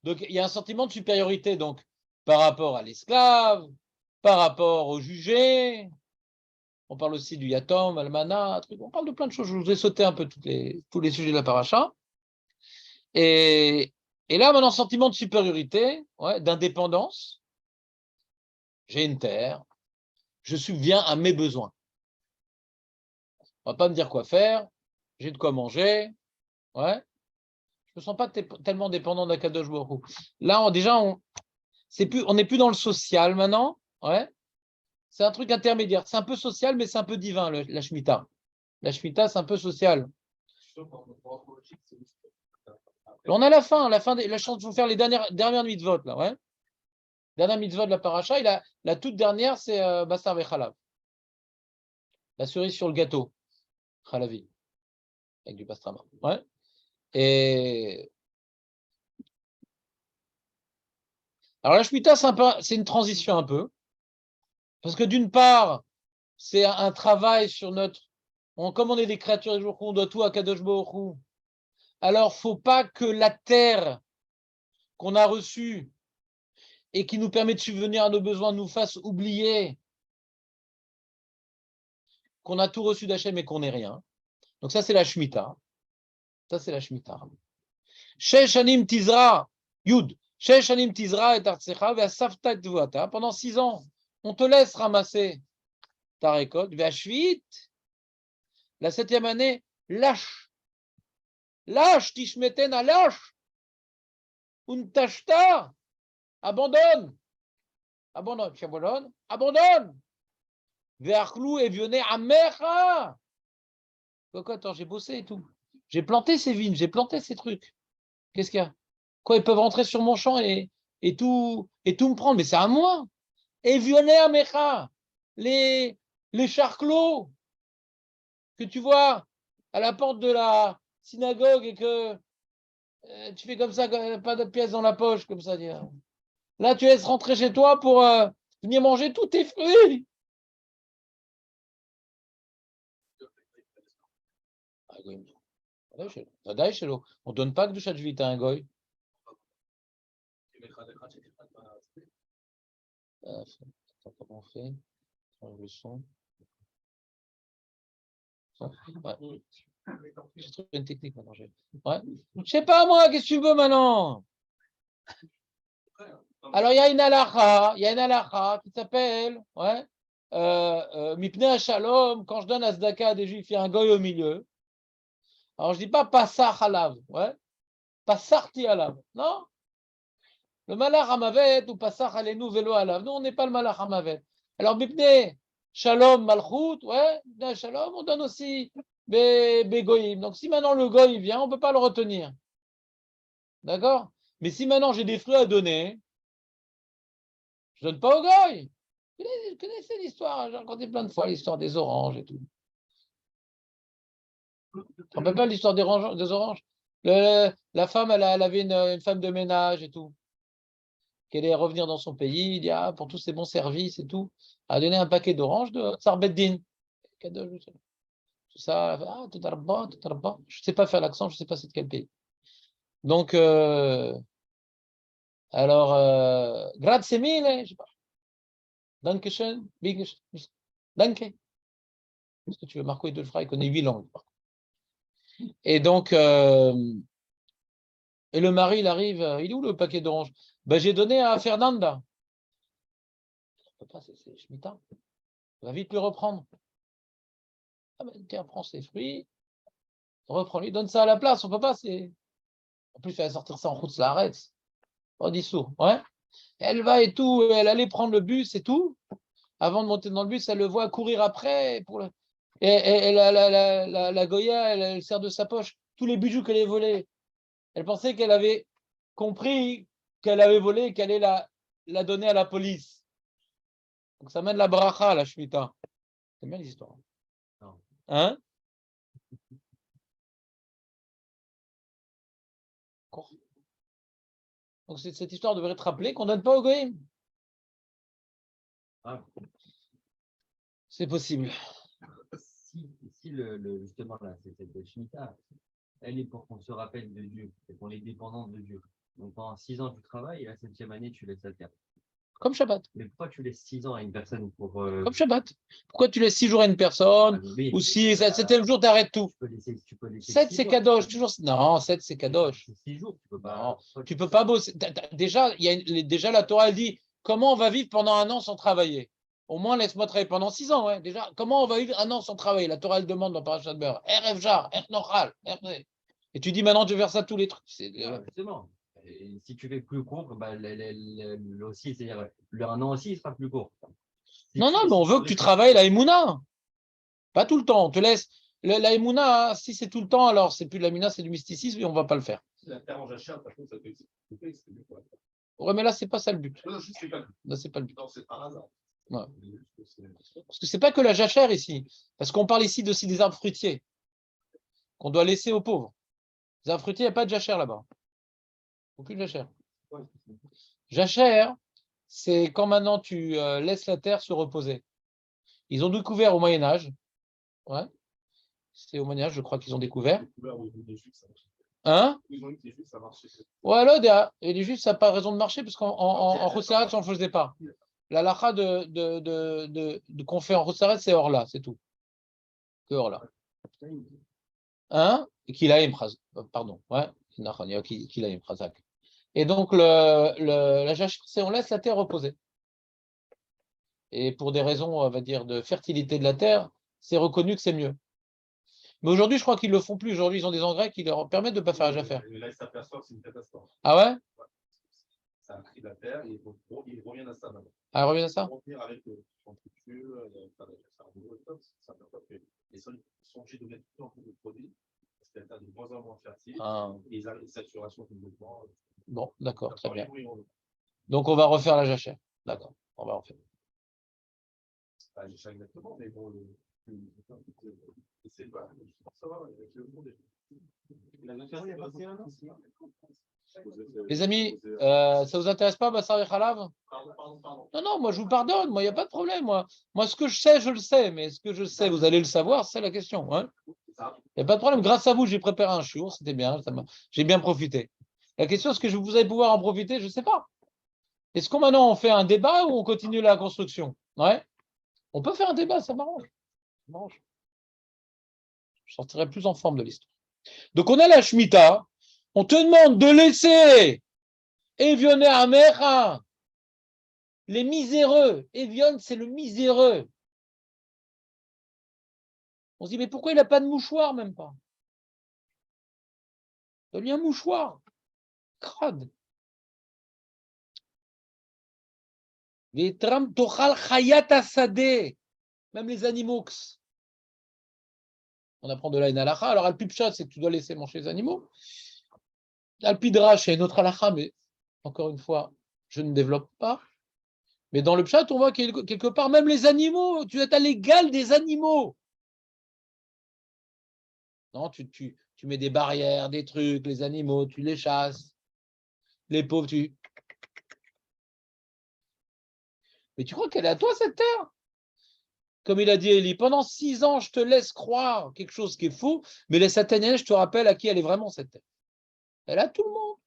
Donc il y a un sentiment de supériorité donc par rapport à l'esclave, par rapport au jugé. On parle aussi du Yatom, Almana, on parle de plein de choses. Je vous ai sauté un peu tous les sujets de la paracha. Et là, maintenant, sentiment de supériorité, ouais, d'indépendance. J'ai une terre, je subviens à mes besoins. On ne va pas me dire quoi faire, j'ai de quoi manger. Ouais. Je ne me sens pas tellement dépendant d'Akadosh Baruch Hu. Là, on n'est plus dans le social maintenant. Ouais. C'est un truc intermédiaire. C'est un peu social, mais c'est un peu divin, la Shemitah. La Shemitah, c'est un peu social. On a la fin la chance de vous faire les dernières nuits de vote, là, ouais. Dernière mitzvah de la paracha, la toute dernière, c'est Bassar Vechalav. La cerise sur le gâteau. Chalavi. Avec du pastrama. Ouais. Et alors la Shemitah, c'est une transition un peu. Parce que d'une part, c'est un travail sur comme on est des créatures du jour qu'on doit tout à Kadosh Baruch Hu. Alors, faut pas que la terre qu'on a reçue et qui nous permet de subvenir à nos besoins nous fasse oublier qu'on a tout reçu d'Hachem et qu'on n'est rien. Donc ça, c'est la Shemitah. Ça, c'est la Shemitah. Shesh Shanim Tizra, Yud. Shesh Shanim Tizra et Artsecha, ve'asafta et Tvuata. Pendant 6 ans, on te laisse ramasser ta récolte. Ve'ashvit. La 7e année, lâche. Lâche, Tishmetena, lâche. Untashta. Abandonne. Abandonne. Ve'achlou et vionné amecha. Attends, j'ai bossé et tout. J'ai planté ces vignes, j'ai planté ces trucs. Qu'est-ce qu'il y a? Quoi, ils peuvent rentrer sur mon champ et tout me prendre, mais c'est à moi. Et vionner Amecha, les charclos que tu vois à la porte de la synagogue et que tu fais comme ça, pas de pièces dans la poche, comme ça. Dire. Là, tu laisses rentrer chez toi pour venir manger tous tes fruits. On ne donne pas que du Shadvit à un goy. Comment on fait? Le son. Ouais. J'ai trouvé une technique maintenant. Ouais. Je sais pas moi, qu'est-ce que tu veux maintenant? Alors il y a une halakha qui s'appelle Mipnei Shalom. Quand je donne à Zdaka à des juifs, il y a un goy au milieu. Alors je dis pas Passar Halav, ouais. Passarti Halav. Non. Le Malach Hamavet ou Passar Alenu Velo Halav. Nous, on n'est pas le Malach Hamavet. Alors Mipnei Shalom Malchut, ouais. Mipnei Shalom, on donne aussi Begoïm. Donc si maintenant le goy vient, on ne peut pas le retenir. D'accord? Mais si maintenant j'ai des fruits à donner, je ne donne pas au goy. Vous connaissez l'histoire, j'ai raconté plein de fois l'histoire des oranges et tout. On ne peut pas l'histoire des oranges. La femme, elle avait une femme de ménage et tout. Qu'elle allait revenir dans son pays, il dit pour tous ces bons services et tout. Elle a donné un paquet d'oranges de Sarbeddin. Tout ça, tout arba. Je ne sais pas faire l'accent, je ne sais pas c'est de quel pays. Donc, alors, grazie mille, je sais pas. Dankeschön, danke. Est-ce que tu veux Marco Edelfrey, il connaît 8 langues. Et donc, et le mari, il arrive, il est où le paquet d'oranges? Ben, j'ai donné à Fernanda. On peut pas, c'est Shemitah. On va vite lui reprendre. Ah ben, tiens, prends ses fruits, reprends-lui, donne ça à la place, on peut pas, c'est. En plus, il fallait sortir ça en route, la arrête. On dit sourd, ouais. Elle va et tout, elle allait prendre le bus et tout. Avant de monter dans le bus, elle le voit courir après. Et la Goya, elle sert de sa poche tous les bijoux qu'elle avait volés. Elle pensait qu'elle avait compris qu'elle avait volé et qu'elle allait la donner à la police. Donc ça mène la bracha, la Shemitah. C'est bien les histoires. Hein? Donc cette histoire devrait te rappeler qu'on ne donne pas au goïm. Ah. C'est possible. Si justement là, cette Shemitah, elle est pour qu'on se rappelle de Dieu, et qu'on est dépendant de Dieu. Donc pendant 6 ans, tu travailles et la 7e année, tu laisses la terre. Comme Shabbat. Mais pourquoi tu laisses 6 ans à une personne pour. Comme Shabbat. Pourquoi tu laisses 6 jours à une personne? Ou si 7e jour, tu arrêtes tout. Tu peux laisser 7, c'est kadosh. Toujours. Non, 7, c'est kadosh. 6 jours, tu peux pas. Non, tu peux pas bosser. Déjà, déjà, la Torah, elle dit comment on va vivre pendant un an sans travailler. Au moins, laisse-moi travailler pendant 6 ans. Ouais. Déjà, comment on va vivre un an sans travailler? La Torah, elle demande dans Parashat Be'er. Erev jar, Nochal. Et tu dis maintenant, tu veux faire ça tous les trucs. Justement. Et si tu fais plus court, bah, aussi, c'est-à-dire un an aussi, il sera plus court. Non, mais on veut que tu travailles la Emouna. Pas tout le temps. On te laisse. La Emouna, si c'est tout le temps, alors c'est plus de la Emouna, c'est du mysticisme et on ne va pas le faire. La terre en jachère, par contre, ça peut ouais, mais là, c'est pas ça le but. Non, c'est pas le but. Là, c'est pas le but. Non, c'est par hasard. Ouais. Parce que c'est pas que la jachère ici. Parce qu'on parle ici aussi des arbres fruitiers qu'on doit laisser aux pauvres. Les arbres fruitiers, il n'y a pas de jachère là-bas. Aucune jachère. Jachère, c'est quand maintenant tu laisses la terre se reposer. Ils ont découvert au Moyen-Âge. Ouais. C'est au Moyen-Âge, je crois qu'ils ont découvert. Hein? Ouais, là, et les juifs, ça n'a pas raison de marcher parce qu'en Roussarat, on ne le faisait pas. La lacha qu'on fait en Roussarat, c'est Orla, c'est tout. Que Orla. Hein? Kilaim, pardon. Ouais, Kilaim, Khazak. Et donc, la jachère, c'est on laisse la terre reposer. Et pour des raisons, on va dire, de fertilité de la terre, c'est reconnu que c'est mieux. Mais aujourd'hui, je crois qu'ils ne le font plus. Aujourd'hui, ils ont des engrais qui leur permettent de ne pas faire la jachère. Mais là, ils s'aperçoivent que c'est une catastrophe. Ah ouais? Ça a pris la terre et ils reviennent à ça maintenant. Ah, ils reviennent à ça? Ils reviennent avec les sols sont obligés de mettre tout en de produits parce qu'elle est de moins en moins fertile et ils arrivent à une saturation complètement. Bon, d'accord, très bien. Donc, on va refaire la jachère. D'accord, on va refaire. pas exactement, mais bon, c'est pas. Ça va, Les amis, ça vous intéresse pas, Bassar et Khalav? Non, non, moi je vous pardonne, moi il n'y a pas de problème. Moi, ce que je sais, je le sais, mais ce que je sais, vous allez le savoir, c'est la question. Hein, il n'y a pas de problème. Grâce à vous, j'ai préparé un shiur, c'était bien, j'ai bien profité. La question, est-ce que vous allez pouvoir en profiter? Je ne sais pas. Est-ce qu'on maintenant on fait un débat ou on continue la construction? Ouais. On peut faire un débat, ça m'arrange. Je sortirai plus en forme de l'histoire. Donc on a la Shemitah, on te demande de laisser Evioner Amecha, les miséreux. Evion, c'est le miséreux. On se dit, mais pourquoi il n'a pas de mouchoir, même pas? Donne-lui un mouchoir. Crade. Vetram tochal chayat asade. Même les animaux. On apprend de là une halakha. Alors, Alpipchat, c'est que tu dois laisser manger les animaux. Alpidrash, c'est une autre halakha, mais encore une fois, je ne développe pas. Mais dans le pshat, on voit quelque part, même les animaux, tu es à l'égal des animaux. Non, tu mets des barrières, des trucs, les animaux, tu les chasses. Les pauvres, Mais tu crois qu'elle est à toi, cette terre? Comme il a dit Élie, pendant 6 ans, je te laisse croire quelque chose qui est faux, mais les sataniens, je te rappelle à qui elle est vraiment, cette terre. Elle a tout le monde.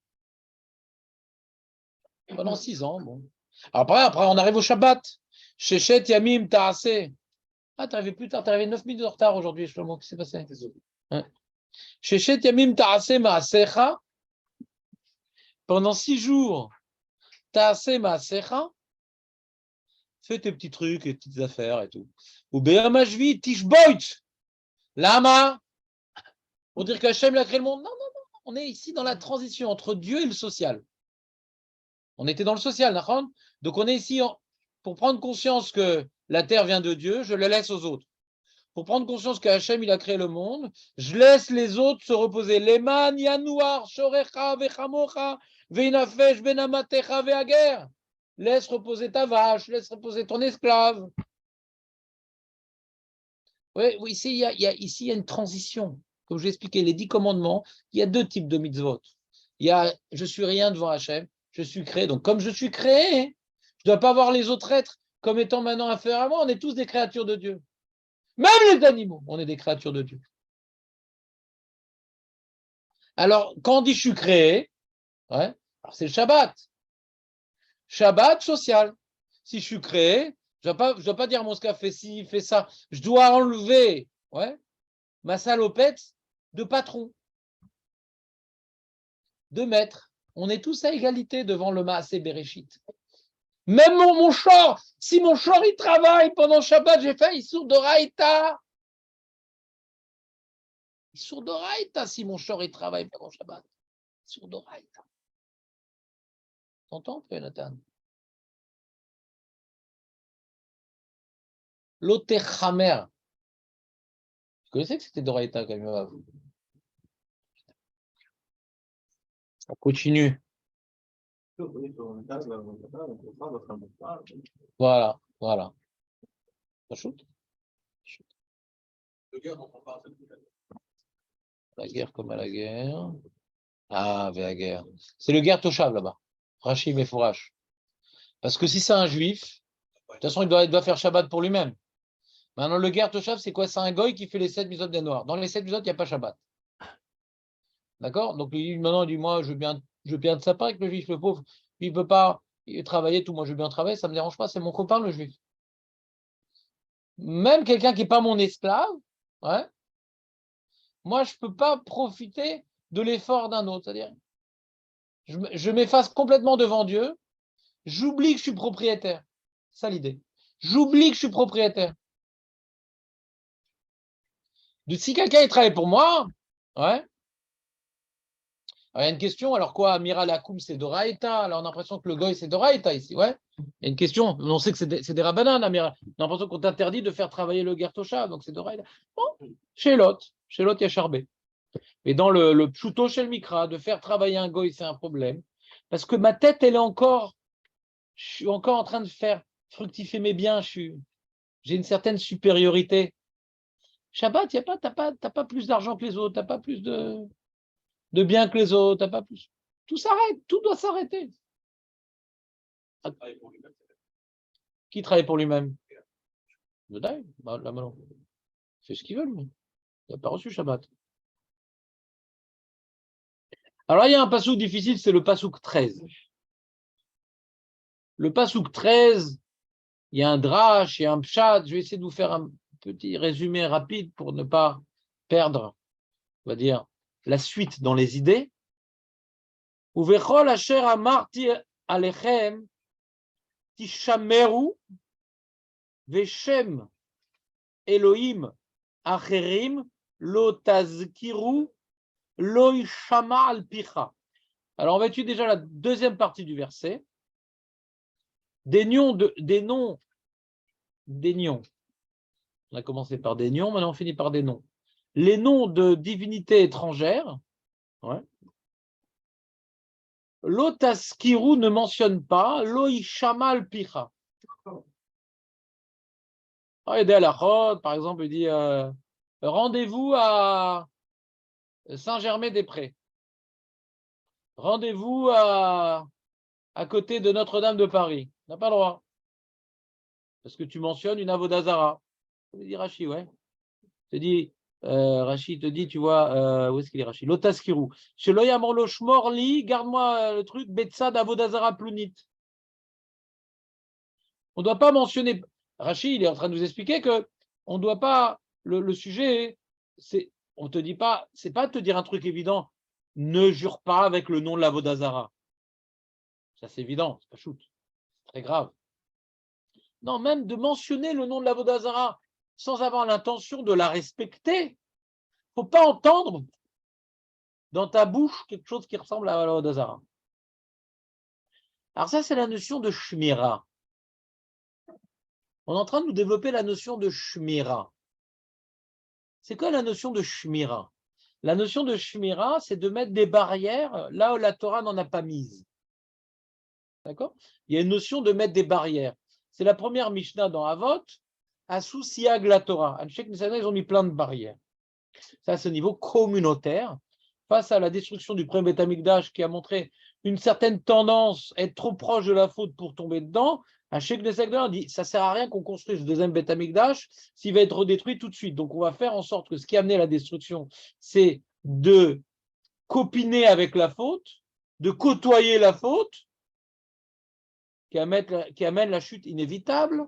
Pendant 6 ans, bon. Après, on arrive au Shabbat. Shechet Yamim Ta'ase. Ah, t'es arrivé plus tard, t'es arrivé 9 minutes en retard aujourd'hui, Shlomo. Qu'est-ce qui s'est passé? Shechet Yamim Ta'ase Ma'asecha. Pendant 6 jours, Ta'ase Ma'asecha. Fais tes petits trucs, tes petites affaires et tout. Ou Be'amashvi Tishboit. Lama. Pour dire qu'Hachem a créé le monde. Non, non, non. On est ici dans la transition entre Dieu et le social. On était dans le social, d'accord? Donc on est ici pour prendre conscience que la terre vient de Dieu, je le laisse aux autres. Pour prendre conscience qu'Hachem, il a créé le monde, je laisse les autres se reposer. Leman Yanouar, Shorecha, Vechamocha, Veinafesh, Benamatecha, Vehager. Laisse reposer ta vache, laisse reposer ton esclave. Oui, ici, il y a une transition. Comme je l'ai expliqué, les 10 commandements, il y a 2 types de mitzvot. Il y a je suis rien devant Hachem, je suis créé. Donc, comme je suis créé, je ne dois pas voir les autres êtres comme étant maintenant inférieurs à moi. On est tous des créatures de Dieu. Même les animaux, on est des créatures de Dieu. Alors, quand on dit je suis créé, ouais, c'est le Shabbat. Shabbat social. Si je suis créé, je ne dois pas dire mon ska fait ci, fait ça. Je dois enlever ma salopette de patron, de maître. On est tous à égalité devant le Maasé Bereshit. Même mon char, si mon char il travaille pendant Shabbat, j'ai fait Issour d'Oraïta. Issour d'Oraïta, si mon char il travaille pendant Shabbat. Issour d'Oraïta. T'entends, Nathan? L'Otechamer. Vous connaissez que c'était d'Oraïta quand même. On continue. Voilà. La guerre comme à la guerre. Ah, la guerre. C'est le guerre Toshav là-bas. Rachim et Fourash. Parce que si c'est un juif, de toute façon, il doit faire Shabbat pour lui-même. Maintenant, le guerre Toshav, c'est quoi? C'est un goy qui fait les 7 mitzvot des noirs. Dans les 7 mitzvot, il n'y a pas Shabbat. D'accord? Donc, maintenant, il dit, moi, je veux bien de sa part avec le juif, le pauvre. Il ne peut pas travailler tout. Moi, je veux bien travailler, ça ne me dérange pas. C'est mon copain, le juif. Même quelqu'un qui n'est pas mon esclave, moi, je ne peux pas profiter de l'effort d'un autre. C'est-à-dire, je m'efface complètement devant Dieu. J'oublie que je suis propriétaire. C'est ça l'idée. J'oublie que je suis propriétaire. Si quelqu'un travaille pour moi, Alors, il y a une question, alors quoi, Amiral Akoum, c'est d'Oraïta. Alors, on a l'impression que le goy, c'est d'Oraïta ici, Il y a une question, on sait que c'est des rabbanan, Amiral. On a l'impression qu'on t'interdit de faire travailler le Gertosha, donc c'est d'Oraïta. Bon, chez l'autre, il y a Charbé. Mais dans le Pshuto chez le Mikra, de faire travailler un goy, c'est un problème. Parce que ma tête, je suis encore en train de faire fructifier mes biens, j'ai une certaine supériorité. Shabbat, t'as pas plus d'argent que les autres, t'as pas plus de biens que les autres, t'as pas plus. Tout s'arrête, tout doit s'arrêter. Qui travaille pour lui-même? Le Daï, là maintenant. Il fait ce qu'il veut, lui. Il n'a pas reçu Shabbat. Alors, il y a un passouk difficile, c'est le passouk 13. Le passouk 13, il y a un drash, il y a un pshat. Je vais essayer de vous faire un petit résumé rapide pour ne pas perdre, on va dire, la suite dans les idées. Uvechol asher amarti alechem tishameru veshem Elohim acherim lo tazkiru lo yishama al picha. Alors on va étudier déjà la deuxième partie du verset. Des noms. On a commencé par des noms, maintenant on finit par des noms. Les noms de divinités étrangères. Ouais. Lo tazkiru ne mentionne pas lo yishama al picha. Par exemple, il dit rendez-vous à Saint-Germain-des-Prés. Rendez-vous à côté de Notre-Dame de Paris. On n'a pas le droit. Parce que tu mentionnes une avodazara. Ça veut dire Rashi, ouais. Rashi te dit, tu vois, où est-ce qu'il est Rashi? Lotaskiru. Chez Loyamor Loshmorli, garde-moi le truc, Betsad avodazara plunit. On ne doit pas mentionner. Rashi, il est en train de nous expliquer que on ne doit pas. Le sujet, on te dit pas, c'est pas de te dire un truc évident. Ne jure pas avec le nom de l'avodazara. Ça, c'est évident, c'est pas shoot. C'est très grave. Non, même de mentionner le nom de l'avodazara sans avoir l'intention de la respecter. Il ne faut pas entendre dans ta bouche quelque chose qui ressemble à l'avodazara. Alors ça, c'est la notion de shmira. On est en train de nous développer la notion de shmira. C'est quoi la notion de shmira? La notion de shmira, c'est de mettre des barrières là où la Torah n'en a pas mise. D'accord? Il y a une notion de mettre des barrières. C'est la première Mishnah dans Avot, Asou Siag la Torah. Anshek Nisana, ils ont mis plein de barrières. Ça, c'est au niveau communautaire. Face à la destruction du premier Beth Amikdash qui a montré une certaine tendance à être trop proche de la faute pour tomber dedans, Anshek Nisana dit ça ne sert à rien qu'on construise le deuxième Beth Amikdash s'il va être redétruit tout de suite. Donc, on va faire en sorte que ce qui a amené à la destruction, c'est de copiner avec la faute, de côtoyer la faute, qui amène la chute inévitable,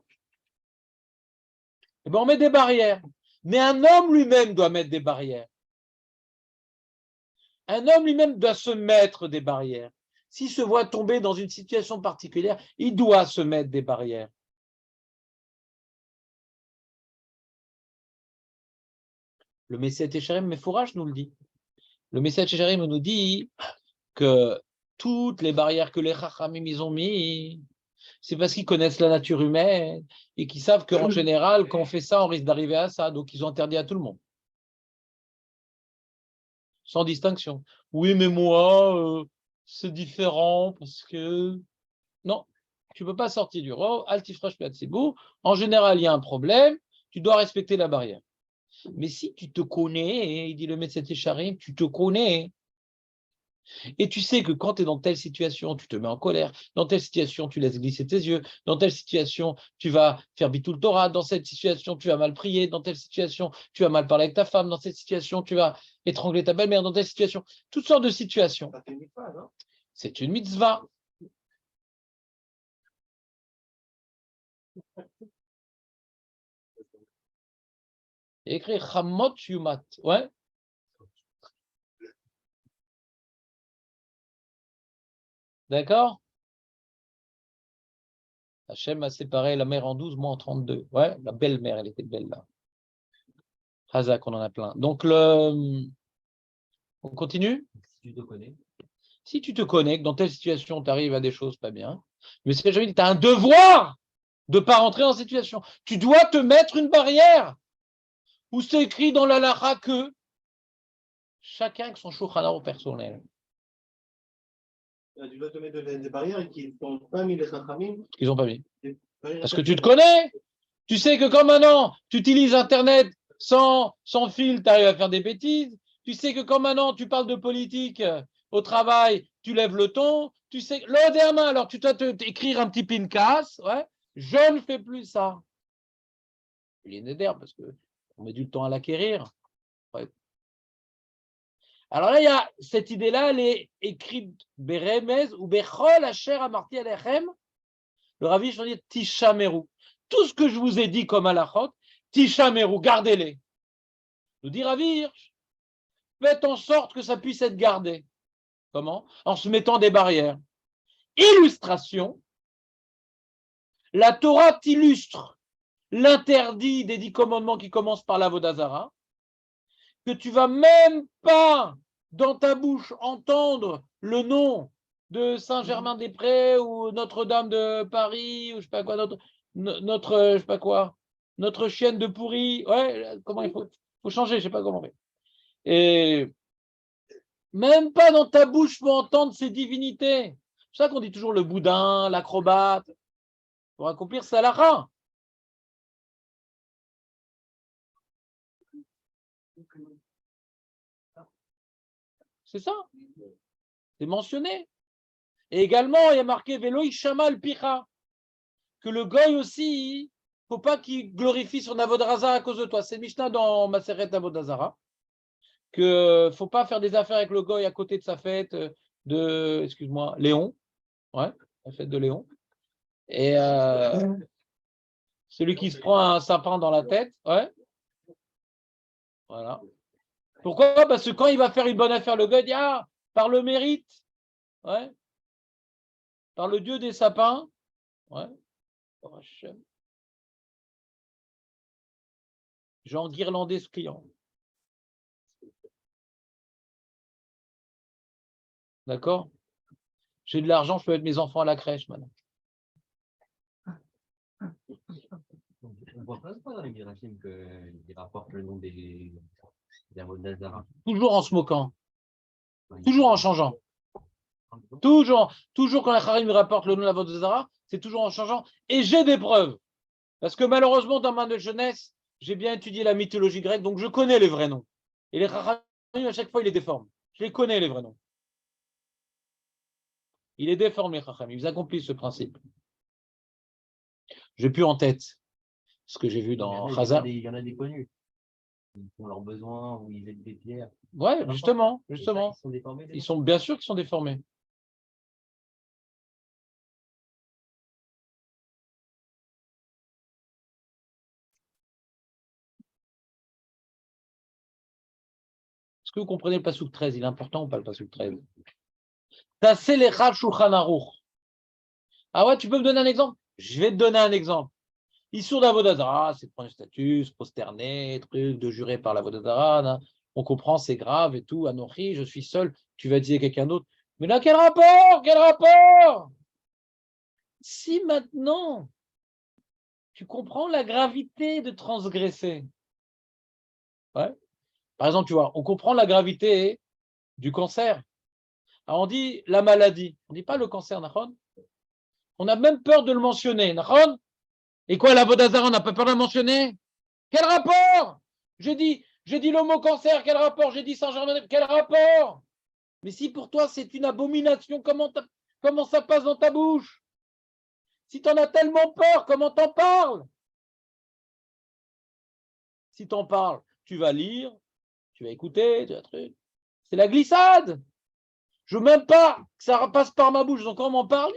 et bien on met des barrières. Mais un homme lui-même doit mettre des barrières. Un homme lui-même doit se mettre des barrières. S'il se voit tomber dans une situation particulière, il doit se mettre des barrières. Le Messiah Técharim Mefourash nous le dit. Le Messiah Técharim nous dit que toutes les barrières que les Chachamim ils ont mis, c'est parce qu'ils connaissent la nature humaine et qu'ils savent qu'en général, quand on fait ça, on risque d'arriver à ça. Donc, ils ont interdit à tout le monde. Sans distinction. Oui, mais moi, c'est différent parce que... Non, tu ne peux pas sortir du roi. Altifresh Piatsibour. En général, il y a un problème. Tu dois respecter la barrière. Mais si tu te connais, il dit le Messiah Técharim, tu te connais. Et tu sais que quand tu es dans telle situation, tu te mets en colère. Dans telle situation, tu laisses glisser tes yeux. Dans telle situation, tu vas faire bitul Torah. Dans cette situation, tu vas mal prier. Dans telle situation, tu vas mal parler avec ta femme. Dans cette situation, tu vas étrangler ta belle-mère. Dans telle situation, toutes sortes de situations. C'est une mitzvah. Écrit Chamot Yumat. Ouais. D'accord? Hachem a séparé la mère en 12, moi en 32. Ouais, la belle-mère, elle était belle là. Hazak, on en a plein. Donc, on continue? Si tu te connais. Si tu te connais, que dans telle situation, tu arrives à des choses pas bien, mais c'est que tu as un devoir de ne pas rentrer dans cette situation. Tu dois te mettre une barrière. Où c'est écrit dans la Lara que chacun avec son Shulchan Aruch personnel. Tu dois te mettre des barrières qui n'ont pas mis les Chachamim. Ils n'ont pas mis. Parce que tu te connais. Tu sais que quand maintenant tu utilises Internet sans fil, tu arrives à faire des bêtises. Tu sais que quand maintenant tu parles de politique au travail, tu lèves le ton. Tu sais que le dernier, alors tu dois écrire un petit pincas. Ouais, je ne fais plus ça. Il est néder parce qu'on met du temps à l'acquérir. Ouais. Alors là, il y a cette idée-là, elle est écrite Beremez ou Bechol Asher Amarti Alechem. Le Rav Hirsch dit Tishameru. Tout ce que je vous ai dit comme halachot, Tishameru, gardez-les. Nous dit Rav Hirsch, faites en sorte que ça puisse être gardé. Comment? En se mettant des barrières. Illustration. La Torah t'illustre l'interdit des 10 commandements qui commencent par la Vodazara, que tu vas même pas dans ta bouche entendre le nom de Saint-Germain-des-Prés ou Notre-Dame de Paris ou je sais pas quoi, je sais pas quoi, notre chienne de pourri. Ouais, comment il faut changer, je sais pas comment on fait. Et même pas dans ta bouche pour entendre ces divinités. C'est ça qu'on dit toujours le boudin, l'acrobate, pour accomplir sa halakha. C'est ça. C'est mentionné. Et également, il y a marqué Velo Ishama al Picha, que le goy aussi, il ne faut pas qu'il glorifie son Avodazara à cause de toi. C'est Mishnah dans Maseret Avodazara, que faut pas faire des affaires avec le goy à côté de sa fête de, excuse-moi, Léon, ouais, la fête de Léon. Et celui qui se prend un sapin dans la tête, ouais, voilà. Pourquoi? Parce que quand il va faire une bonne affaire, le goy dit ah, par le mérite, ouais, par le Dieu des sapins, ouais. J'ai enguirlandé ce client. D'accord? J'ai de l'argent, je peux mettre mes enfants à la crèche maintenant. On voit pas dans les Mirachim qu'ils rapportent le nom des Avodazara. Toujours en se moquant. Toujours en changeant. Toujours quand la Harim rapporte le nom de la Vodazara, c'est toujours en changeant. Et j'ai des preuves. Parce que malheureusement, dans ma jeunesse, j'ai bien étudié la mythologie grecque, donc je connais les vrais noms. Et les Harim, à chaque fois, ils les déforment. Je les connais, les vrais noms. Il les déforme, les Harim. Ils accomplissent ce principe. Je n'ai plus en tête ce que j'ai vu dans Chazar. Il y en a des connus. Ils font leurs besoins ou ils jettent des pierres. Ouais, justement. Ils sont déformés. Ils sont bien sûr qu'ils sont déformés. Est-ce que vous comprenez le Passouk 13? Il est important ou pas le Passouk 13? Ah ouais, tu peux me donner un exemple? Je vais te donner un exemple. Issour d'Avodazara, c'est prendre un statut, se prosterner, truc, de jurer par l'Avodazara. On comprend, c'est grave et tout. Anochi, je suis seul, tu vas dire quelqu'un d'autre. Mais là, quel rapport? Quel rapport? Si maintenant, tu comprends la gravité de transgresser. Ouais. Par exemple, tu vois, on comprend la gravité du cancer. Alors on dit la maladie. On ne dit pas le cancer, Nahon. On a même peur de le mentionner, Nahon. Et quoi, la Vodazara, on n'a pas peur de le mentionner? Quel rapport? J'ai dit le mot cancer, quel rapport? J'ai dit Saint-Germain, quel rapport? Mais si pour toi c'est une abomination, comment ça passe dans ta bouche? Si tu en as tellement peur, comment t'en parles? Si t'en parles, tu vas lire, tu vas écouter, tu vas truc. C'est la glissade. Je veux même pas que ça passe par ma bouche, donc on m'en parle.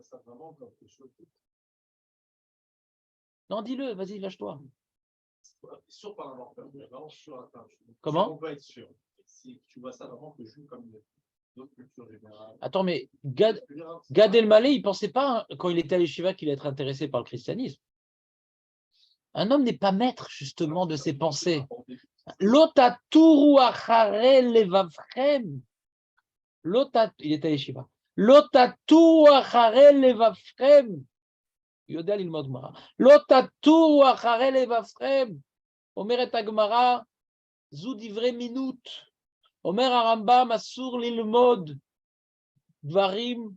Ça vraiment comme quelque chose. Non, dis-le, vas-y, lâche-toi. Sûr par avoir peur, vraiment sûr. Comment? On peut être sûr. Si tu vois ça vraiment que je joue comme d'autres cultures générales. Attends, mais Gad Elmaleh, il ne pensait pas, quand il était à l'Yeshiva, qu'il allait être intéressé par le christianisme. Un homme n'est pas maître, justement, de ses pensées. Lotaturu achare levavchem. Il était à l'Yeshiva. Lotaturu achare levavchem. Yodel il modmara. Lotaturu achare levavchem. Omeret Agmara, zu divrei minut. Omer Arambam asur lilmod dvarim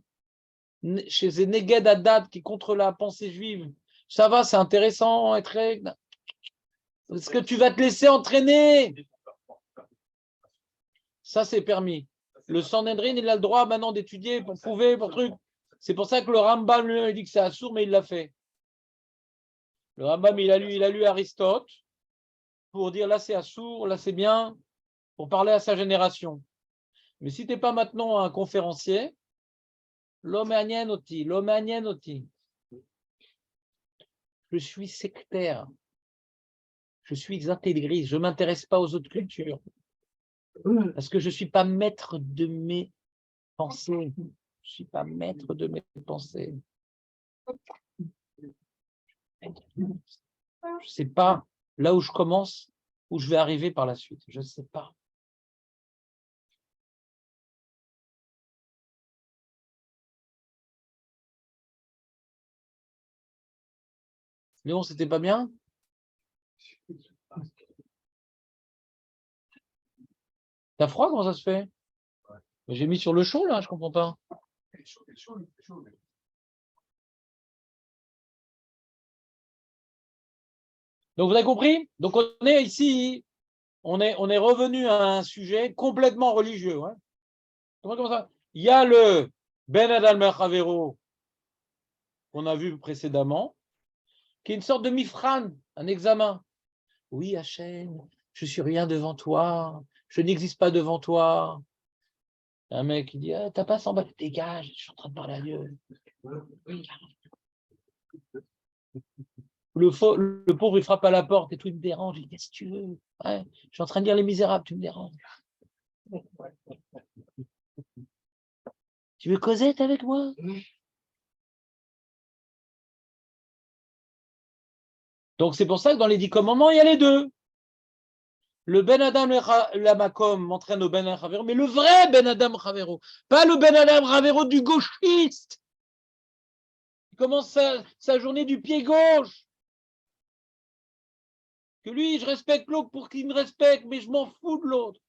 chez les Neged Hadat, qui est contre la pensée juive, ça va, c'est intéressant, être. Est-ce que tu vas te laisser entraîner? Ça, c'est permis. Le Sanhedrin, il a le droit maintenant d'étudier pour prouver, pour truc. C'est pour ça que le Rambam lui a dit que c'est assourd, mais il l'a fait. Le Rambam, il a lu Aristote pour dire là c'est assourd, là c'est bien, pour parler à sa génération. Mais si tu n'es pas maintenant un conférencier, l'homme est oti. Je suis sectaire. Je suis intégriste. Je ne m'intéresse pas aux autres cultures. Parce que je ne suis pas maître de mes pensées. Je ne suis pas maître de mes pensées. Je ne sais pas là où je commence, où je vais arriver par la suite. Je ne sais pas. Léon, c'était pas bien? T'as froid, comment ça se fait? J'ai mis sur le chaud, là, je comprends pas. Donc, vous avez compris? Donc, on est ici, on est revenu à un sujet complètement religieux. Hein. Comment ça? Il y a le Ben Adam Merchavero qu'on a vu précédemment, qui est une sorte de mifran, un examen. Oui, Hachem, je suis rien devant toi, je n'existe pas devant toi. Un mec qui dit, t'as pas 100 balles, dégage, je suis en train de parler à Dieu. Le pauvre, il frappe à la porte et tout, il me dérange. Il dit, qu'est-ce que tu veux? Ouais, je suis en train de lire Les Misérables, tu me déranges. Tu veux causer avec moi? Donc, c'est pour ça que dans les 10 commandements, il y a les deux. Le Ben Adam Lamakom m'entraîne au Ben Adam Chavero, mais le vrai Ben Adam Chavero, pas le Ben Adam Chavero du gauchiste. Il commence sa journée du pied gauche. Que lui, je respecte l'autre pour qu'il me respecte, mais je m'en fous de l'autre.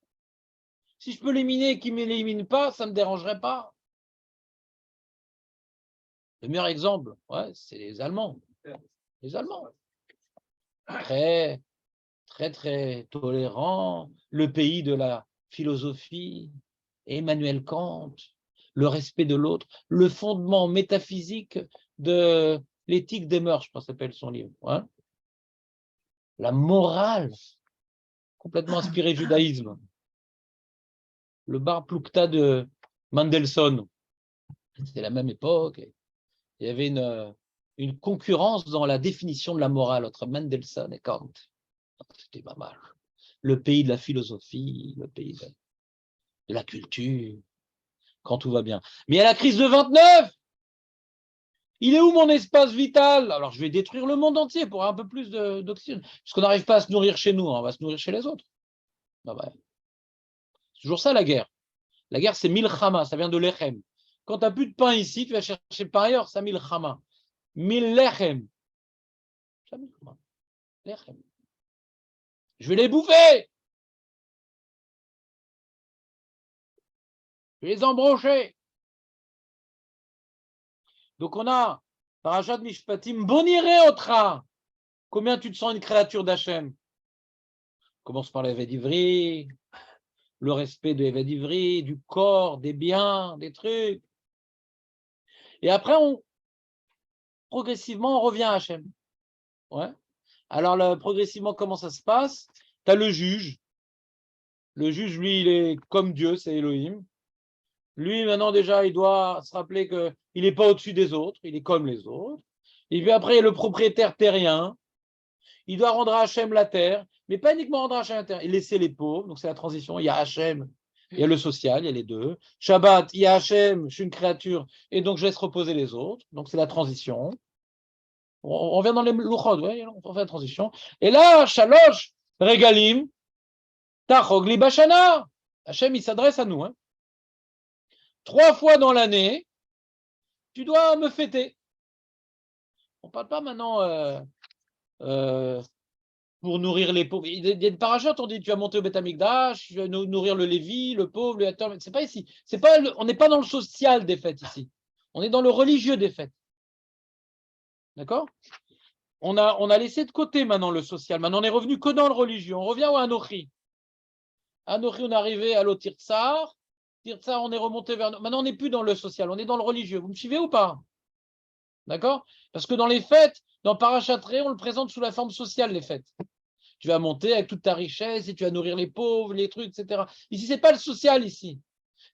Si je peux l'éliminer et qu'il ne m'élimine pas, ça ne me dérangerait pas. Le meilleur exemple, ouais, c'est les Allemands. Les Allemands. Très, très, très tolérant. Le pays de la philosophie. Emmanuel Kant. Le respect de l'autre. Le fondement métaphysique de l'éthique des mœurs, je pense que ça s'appelle son livre. Ouais. La morale, complètement inspiré du judaïsme. Le Bar Plukta de Mendelssohn. C'était la même époque. Il y avait une concurrence dans la définition de la morale entre Mendelssohn et Kant. C'était pas mal. Le pays de la philosophie, le pays de la culture, quand tout va bien. Mais il y a la crise de 29. Il est où mon espace vital? Alors, je vais détruire le monde entier pour un peu plus d'oxygène. Parce qu'on n'arrive pas à se nourrir chez nous, on va se nourrir chez les autres. Ah ouais. C'est toujours ça, la guerre. La guerre, c'est milchama, ça vient de lechem. Quand tu n'as plus de pain ici, tu vas chercher pain ailleurs, ça milchama. Mil lechem. Lechem. Je vais les bouffer. Je vais les embrocher. Donc on a Parashat Mishpatim, Boniré Otra. Combien tu te sens une créature d'Hachem? Commence par l'Eved Ivri, le respect de l'Eved Ivri, du corps, des biens, des trucs. Et après, progressivement, on revient à Hachem. Ouais. Alors, là, progressivement, comment ça se passe? Tu as le juge. Le juge, lui, il est comme Dieu, c'est Elohim. Lui, maintenant, déjà, il doit se rappeler qu'il n'est pas au-dessus des autres, il est comme les autres. Et puis après, il y a le propriétaire terrien. Il doit rendre à Hachem la terre, mais pas uniquement rendre à Hachem la terre, et laisser les pauvres. Donc, c'est la transition. Il y a Hachem, il y a le social, il y a les deux. Shabbat, il y a Hachem, je suis une créature, et donc je laisse reposer les autres. Donc, c'est la transition. On revient dans les louchot, ouais, on fait la transition. Et là, Shalosh, Regalim, Tachog li Bashana. Hachem, il s'adresse à nous. Hein. 3 fois dans l'année, tu dois me fêter. On ne parle pas maintenant pour nourrir les pauvres. Il y a une parachute, on dit tu vas monter au Beth Amikdash, tu vas nourrir le Lévi, le pauvre, le... C'est pas ici. On n'est pas dans le social des fêtes ici. On est dans le religieux des fêtes. D'accord? On a laissé de côté maintenant le social. Maintenant, on est revenu que dans le religieux. On revient au Anochi. Anochi, on est arrivé à l'Otirtsar. Tirtsar, on est remonté vers... Maintenant, on n'est plus dans le social, on est dans le religieux. Vous me suivez ou pas? D'accord? Parce que dans les fêtes, dans Parachatré, on le présente sous la forme sociale, les fêtes. Tu vas monter avec toute ta richesse et tu vas nourrir les pauvres, les trucs, etc. Ici, ce n'est pas le social, ici.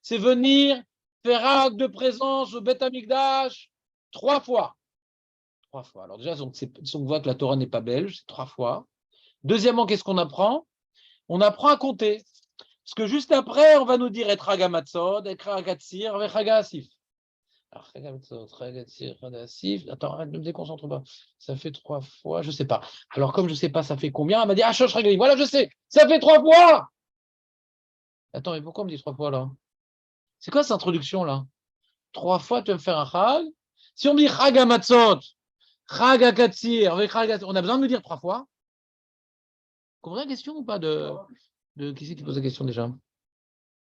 C'est venir faire acte de présence au Beth Amikdash 3 fois. 3 fois. Alors déjà, on voit que la Torah n'est pas belge, c'est 3 fois. Deuxièmement, qu'est-ce qu'on apprend? On apprend à compter. Parce que juste après, on va nous dire être Hagamatzot, être Hagatzir, avec Hagasif. Alors, attends, arrête, ne me déconcentre pas. Ça fait 3 fois, je ne sais pas. Alors, comme je ne sais pas, ça fait combien? Elle m'a dit, ah, Shosh Regalim. Voilà, je sais, ça fait 3 fois. Attends, mais pourquoi on me dit 3 fois là? C'est quoi cette introduction là? 3 fois, tu vas me faire un Chag. Si on me dit Hagamatzot, Hagakatzir, avec Hagatzir, on a besoin de me dire 3 fois. Vous comprenez la question ou pas de qui c'est qui pose la question déjà?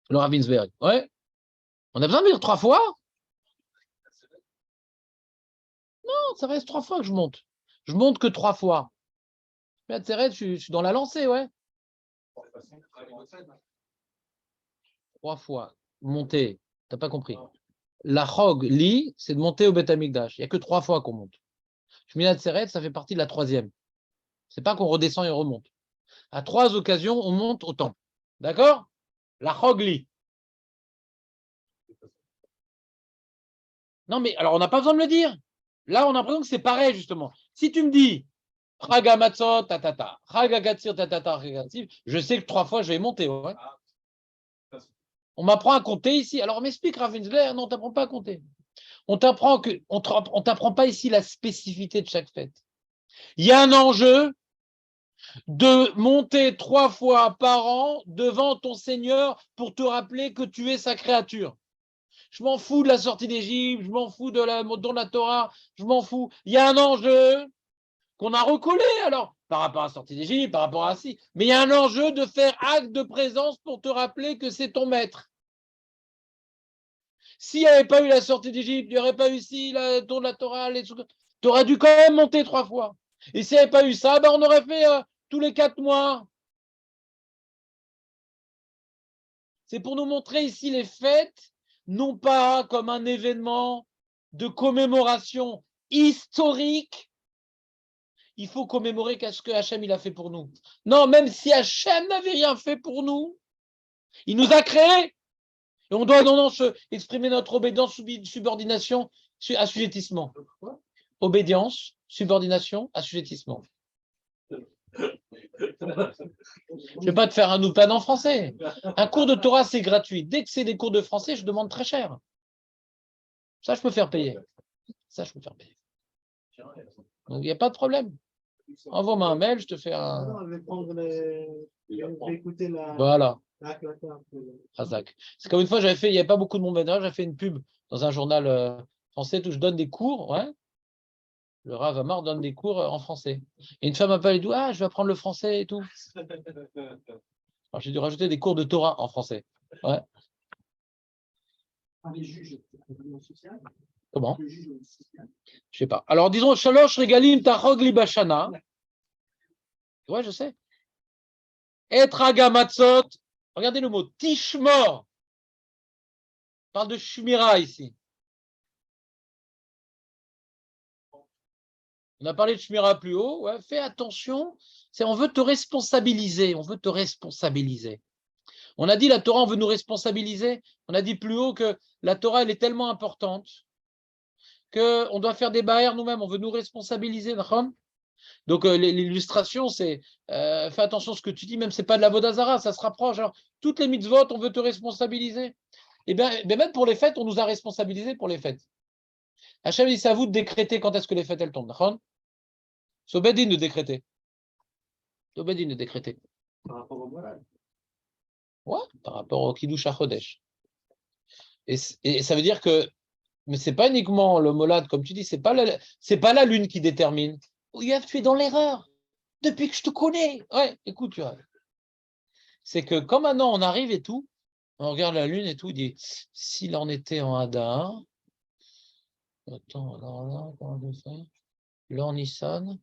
Laura Winsberg. Ouais. On a besoin de me dire 3 fois? Non, ça reste 3 fois que je monte. Je monte que 3 fois. Mais Atzeret, je suis dans la lancée, ouais. 3 fois. Monter. T'as pas compris. La Chog, Li, c'est de monter au Beth Amikdash. Il n'y a que 3 fois qu'on monte. Shmini Atzeret, ça fait partie de la 3e. C'est pas qu'on redescend et on remonte. À 3 occasions, on monte au temple. D'accord? La Chog, Li. Non, mais alors on n'a pas besoin de le dire. Là, on a l'impression que c'est pareil, justement. Si tu me dis Chaga Matzot, tatata, Chaga Gatsir, tatata, je sais que 3 fois, je vais monter. Ouais. On m'apprend à compter ici. Alors, on m'explique, Rav Winsler, non, on ne t'apprend pas à compter. On t'apprend pas ici la spécificité de chaque fête. Il y a un enjeu de monter 3 fois par an devant ton Seigneur pour te rappeler que tu es sa créature. Je m'en fous de la sortie d'Égypte, je m'en fous de la Torah, je m'en fous. Il y a un enjeu qu'on a recollé alors, par rapport à la sortie d'Égypte, par rapport à ci. Mais il y a un enjeu de faire acte de présence pour te rappeler que c'est ton maître. S'il n'y avait pas eu la sortie d'Égypte, il n'y aurait pas eu ici le tour de la Torah, tu aurais dû quand même monter 3 fois. Et s'il n'y avait pas eu ça, ben on aurait fait tous les 4 mois. C'est pour nous montrer ici les fêtes, non pas comme un événement de commémoration historique. Il faut commémorer ce que Hachem il a fait pour nous. Non, même si Hachem n'avait rien fait pour nous, il nous a créés. Et on doit non exprimer notre obédience, subordination, assujettissement. Obédience, subordination, assujettissement. Je ne vais pas te faire un noupan en français. Un cours de Torah, c'est gratuit. Dès que c'est des cours de français, je demande très cher. Ça, je peux faire payer. Ça, je peux faire payer. Donc, il n'y a pas de problème. Envoie-moi un mail, je te fais un... Non, je vais écouter la... Voilà. Razak. C'est comme une fois, j'avais fait, il n'y avait pas beaucoup de monde maintenant, j'avais fait une pub dans un journal français où je donne des cours, ouais. Le Rav Amar donne des cours en français. Et une femme m'appelle et dit, ah, je vais apprendre le français et tout. Alors j'ai dû rajouter des cours de Torah en français. Ouais. Les juges social. Comment? Je sais pas. Alors disons, Shalosh Regalim Tachog Libashana. Ouais, je sais. Être Agamatzot. Regardez le mot Tishmor. On parle de Shumira ici. On a parlé de Shmira plus haut. Ouais, fais attention. On veut te responsabiliser. On veut te responsabiliser. On a dit la Torah, on veut nous responsabiliser. On a dit plus haut que la Torah, elle est tellement importante qu'on doit faire des baïrs nous-mêmes. On veut nous responsabiliser. Donc, l'illustration, c'est fais attention à ce que tu dis, même si ce n'est pas de la Vodazara, ça se rapproche. Alors, toutes les mitzvot, on veut te responsabiliser. Et bien, même pour les fêtes, on nous a responsabilisés pour les fêtes. Hachem dit, c'est à vous de décréter quand est-ce que les fêtes, elles tombent. C'est au Bedin de décréter. C'est au Bedin de décréter. Par rapport au moral. Ouais, par rapport au Kiddush HaChodesh. Et ça veut dire que, mais ce n'est pas uniquement le molad, comme tu dis, c'est pas la lune qui détermine. Tu es dans l'erreur. Depuis que je te connais. Ouais, écoute, tu vois. C'est que quand maintenant on arrive et tout, on regarde la lune et tout, il dit, s'il en était en Hadar, Attends, alors là, comment je fais? L'an Nissan.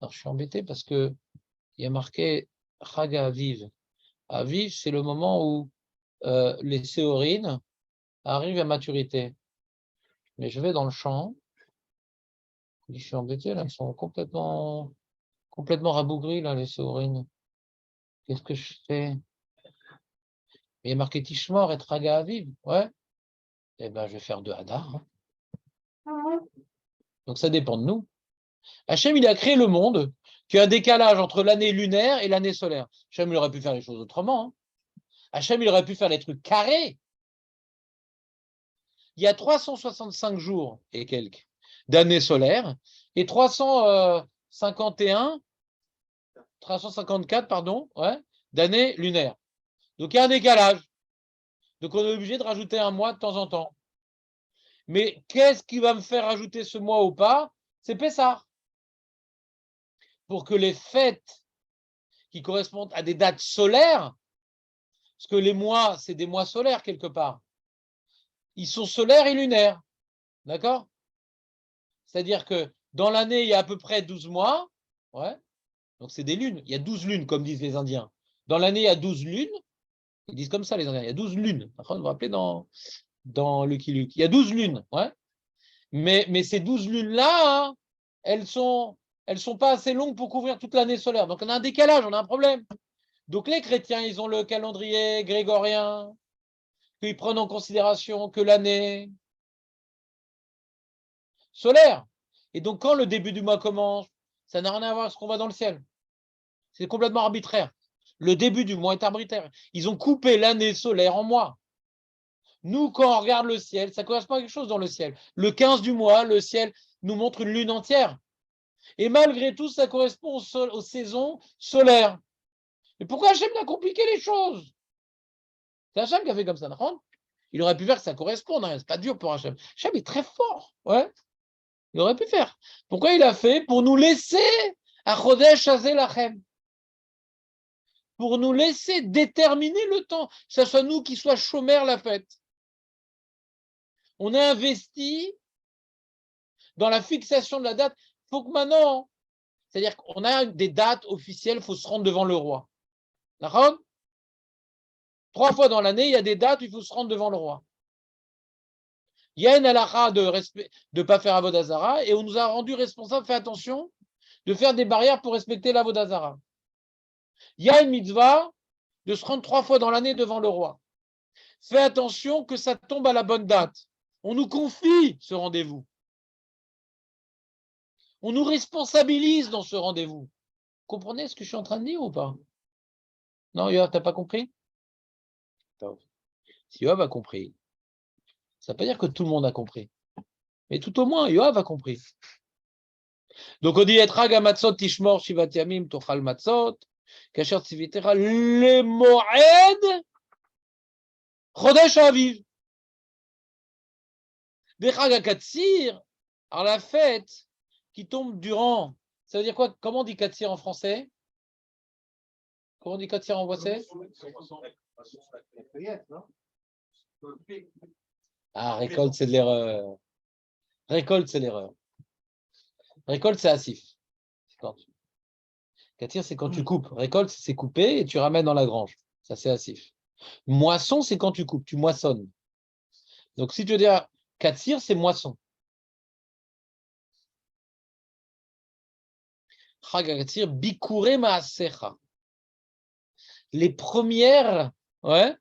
Alors, je suis embêté parce que il y a marqué Chaga Aviv. Aviv, c'est le moment où les séorines arrivent à maturité. Mais je vais dans le champ. Je suis embêté, là, elles sont complètement rabougries, là, les séorines. Qu'est-ce que je fais? Il y a marqué Tishmor et Traga Aviv. Ouais. Eh bien, je vais faire 2 Hadar. Donc, ça dépend de nous. Hachem, il a créé le monde, qui a un décalage entre l'année lunaire et l'année solaire. Hachem, il aurait pu faire les choses autrement. Hachem, il aurait pu faire les trucs carrés. Il y a 365 jours et quelques d'année solaire et 354, pardon, ouais, d'année lunaire. Donc, il y a un décalage. Donc, on est obligé de rajouter un mois de temps en temps. Mais qu'est-ce qui va me faire rajouter ce mois ou pas? C'est Pessah. Pour que les fêtes qui correspondent à des dates solaires, parce que les mois, c'est des mois solaires quelque part, ils sont solaires et lunaires. D'accord? C'est-à-dire que dans l'année, il y a à peu près 12 mois. Ouais. Donc, c'est des lunes. Il y a 12 lunes, comme disent les Indiens. Dans l'année, il y a 12 lunes. Ils disent comme ça, les Indiens. Il y a 12 lunes. Vous vous rappelez dans Lucky Luke. Il y a 12 lunes. Ouais. Mais ces 12 lunes-là, hein, elles sont pas assez longues pour couvrir toute l'année solaire. Donc, on a un décalage, on a un problème. Donc, les chrétiens, ils ont le calendrier grégorien, qu'ils prennent en considération que l'année solaire. Et donc, quand le début du mois commence, ça n'a rien à voir avec ce qu'on voit dans le ciel. C'est complètement arbitraire. Le début du mois est arbitraire. Ils ont coupé l'année solaire en mois. Nous, quand on regarde le ciel, ça correspond à quelque chose dans le ciel. Le 15 du mois, le ciel nous montre une lune entière. Et malgré tout, ça correspond aux saisons solaires. Mais pourquoi Hachem a compliqué les choses? C'est Hachem qui a fait comme ça, non? Il aurait pu faire que ça corresponde, hein. C'est pas dur pour Hachem. Hachem est très fort, ouais. Il aurait pu faire. Pourquoi il a fait? Pour nous laisser à Chodesh Hazeh Lachem. Pour nous laisser déterminer le temps. Que ce soit nous qui soient chômeurs la fête. On a investi dans la fixation de la date. Il faut que maintenant, c'est-à-dire qu'on a des dates officielles, il faut se rendre devant le roi. D'accord? 3 fois dans l'année, il y a des dates où il faut se rendre devant le roi. Il y a une halakha de ne pas faire Avodah Zarah et on nous a rendu responsables, fais attention, de faire des barrières pour respecter l'Avodah Zarah. Il y a une mitzvah de se rendre 3 fois dans l'année devant le roi. Fais attention que ça tombe à la bonne date. On nous confie ce rendez-vous. On nous responsabilise dans ce rendez-vous. Vous comprenez ce que je suis en train de dire ou pas? Non, Yoav, tu n'as pas compris? Si Yoav a compris, ça ne veut pas dire que tout le monde a compris. Mais tout au moins, Yoav a compris. Donc on dit Etrag amatzot tishmor shivat yamim tochal matzot, kasher tzivitera le moed chodesh aviv. Vechag akatsir, alors la fête qui tombe durant, ça veut dire quoi? Comment on dit katsir en français? Comment on dit katsir en boissé? Ah, récolte, c'est de l'erreur. Récolte, c'est l'erreur. Récolte, c'est asif. Katir, c'est quand tu coupes. Récolte, c'est couper et tu ramènes dans la grange. Ça, c'est asif. Moisson, c'est quand tu coupes, tu moissonnes. Donc, si tu veux dire katir, c'est moisson. Chagatir, bikure maasecha. Les premières, ouais,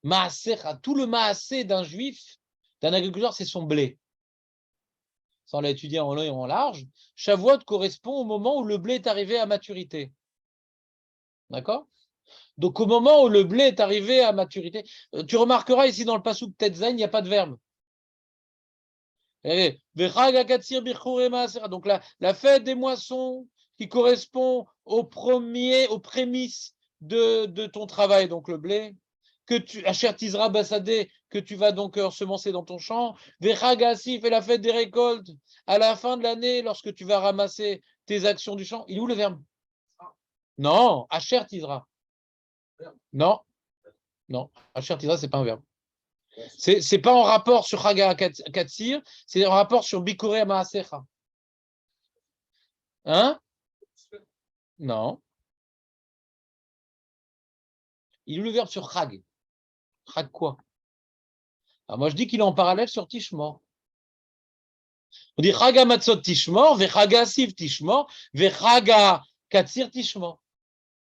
maasecha, tout le maasé d'un juif, d'un agriculteur, c'est son blé. Ça, on l'a étudié en long et en large. Shavuot correspond au moment où le blé est arrivé à maturité. D'accord? Donc, au moment où le blé est arrivé à maturité, tu remarqueras ici dans le Passouk Tetzain, il n'y a pas de verbe. Donc, la fête des moissons qui correspond aux prémices de ton travail, donc le blé, que tu achertisera bassadé, que tu vas donc semencer dans ton champ. Vechagassif et la fête des récoltes, à la fin de l'année, lorsque tu vas ramasser tes actions du champ. Il est où le verbe? Non, achertisera. Non, non, achertisera, c'est pas un verbe. C'est pas en rapport sur Chaga Katsir, c'est en rapport sur Bikurei Maasecha. Hein? Non. Il est le verbe sur Chag. Chag quoi? Alors moi je dis qu'il est en parallèle sur Tishmor. On dit Chaga Matzot Tishmor, Vechaga Siv Tishmor, Vechaga Katsir Tishmor.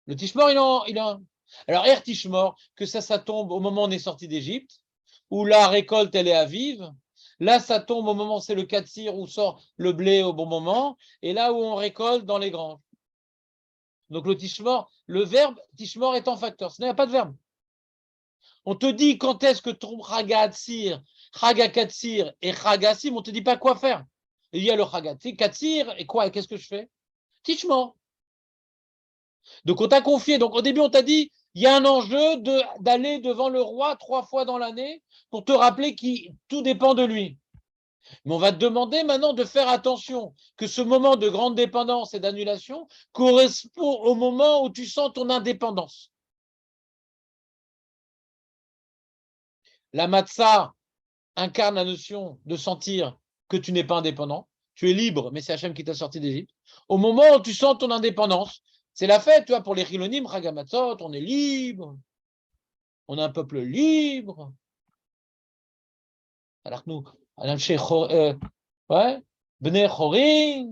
Le Tishmor, il a. Alors, Tishmor, que ça tombe au moment où on est sorti d'Égypte, où la récolte, elle est à vive. Là, ça tombe au moment où c'est le Katsir, où sort le blé au bon moment, et là où on récolte dans les granges. Donc, le Tishmor, le verbe Tishmor est en facteur. Ce n'est pas de verbe. On te dit quand est-ce que ton Chaga Katsir et Chaga Sim, on ne te dit pas quoi faire. Il y a le Chaga Katsir, et quoi? Et qu'est-ce que je fais? Tishmor. Donc, on t'a confié. Donc, au début, on t'a dit, il y a un enjeu d'aller devant le roi 3 fois dans l'année pour te rappeler que tout dépend de lui. Mais on va te demander maintenant de faire attention que ce moment de grande dépendance et d'annulation correspond au moment où tu sens ton indépendance. La matzah incarne la notion de sentir que tu n'es pas indépendant. Tu es libre, mais c'est Hachem qui t'a sorti d'Égypte. Au moment où tu sens ton indépendance, c'est la fête, tu vois, pour les Chilonim, Chagamatzot, on est libre. On est un peuple libre. Alors que nous, ouais, Bnei Chorim,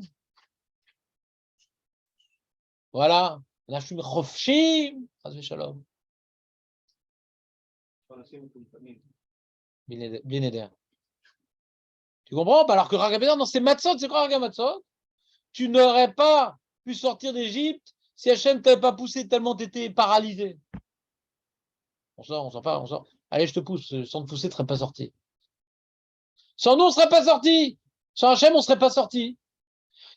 voilà, Nashim Chofshim, Shalom. Bien. Tu comprends? Alors que Ragamatzot, dans ces matzot, c'est quoi Ragamatzot? Tu n'aurais pas pu sortir d'Égypte si Hachem ne t'avait pas poussé tellement tu étais paralysé. On sort. Allez, je te pousse. Sans te pousser, tu ne serais pas sorti. Sans nous, on ne serait pas sorti. Sans Hachem, on ne serait pas sorti.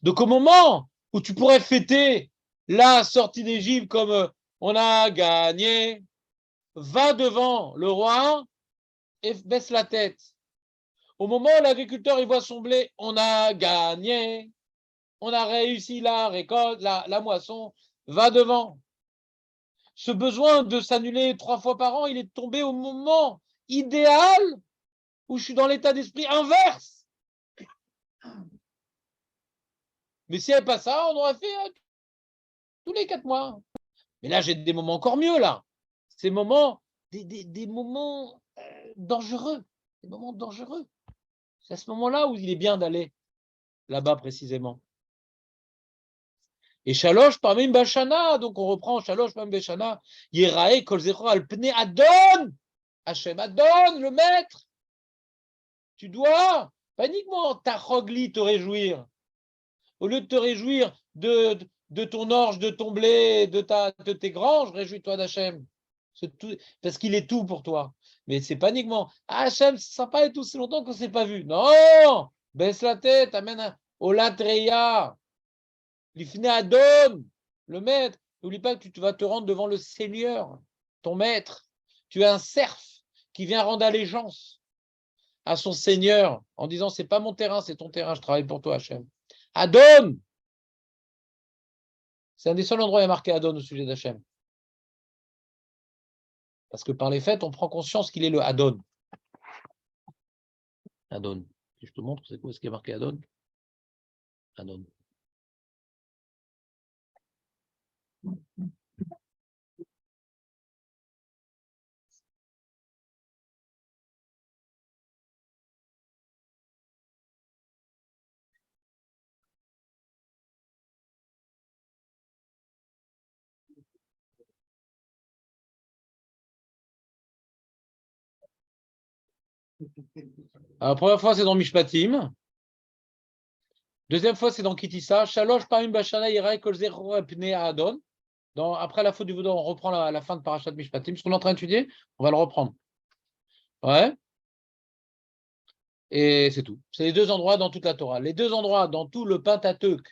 Donc, au moment où tu pourrais fêter la sortie d'Égypte comme on a gagné, va devant le roi et baisse la tête. Au moment où l'agriculteur il voit son blé, on a gagné, on a réussi la récolte, la moisson, va devant. Ce besoin de s'annuler 3 fois par an, il est tombé au moment idéal où je suis dans l'état d'esprit inverse. Mais si elle pas ça, on aurait fait tous les 4 mois. Mais là, j'ai des moments encore mieux, là. Ces moments, des moments dangereux. Des moments dangereux. C'est à ce moment-là où il est bien d'aller là-bas précisément. Et Shalosh Pamim Bashana, donc on reprend Shalosh Pamim Bashana, Yerae Kol Zechor Al Pnei Adon, Hachem Adon, le maître. Tu dois, pas uniquement Tachogli te réjouir. Au lieu de te réjouir de ton orge, de ton blé, de tes granges, réjouis-toi d'Hachem. Parce qu'il est tout pour toi. Mais c'est pas uniquement Hachem, c'est sympa et tout, c'est longtemps qu'on ne s'est pas vu. Non! Baisse la tête, amène au Latreya. L'Ifne Adon, le maître. N'oublie pas que tu vas te rendre devant le Seigneur, ton maître. Tu es un serf qui vient rendre allégeance à son Seigneur en disant c'est pas mon terrain, c'est ton terrain, je travaille pour toi, Hachem. Adon! C'est un des seuls endroits où il y a marqué Adon au sujet d'Hachem. Parce que par les fêtes, on prend conscience qu'il est le Adon. Adon. Si je te montre, c'est quoi ce qui est marqué Adon? Adon. Alors, la première fois, c'est dans Mishpatim. Deuxième fois, c'est dans Kitissa. Shalosh Parim Bashana Yerae Kol Zechor Pnei Adon. Après la faute du Vaudor, on reprend la fin de Parashat Mishpatim. Ce qu'on est en train d'étudier, on va le reprendre. Ouais. Et c'est tout. C'est les 2 endroits dans toute la Torah. Les 2 endroits dans tout le Pentateuch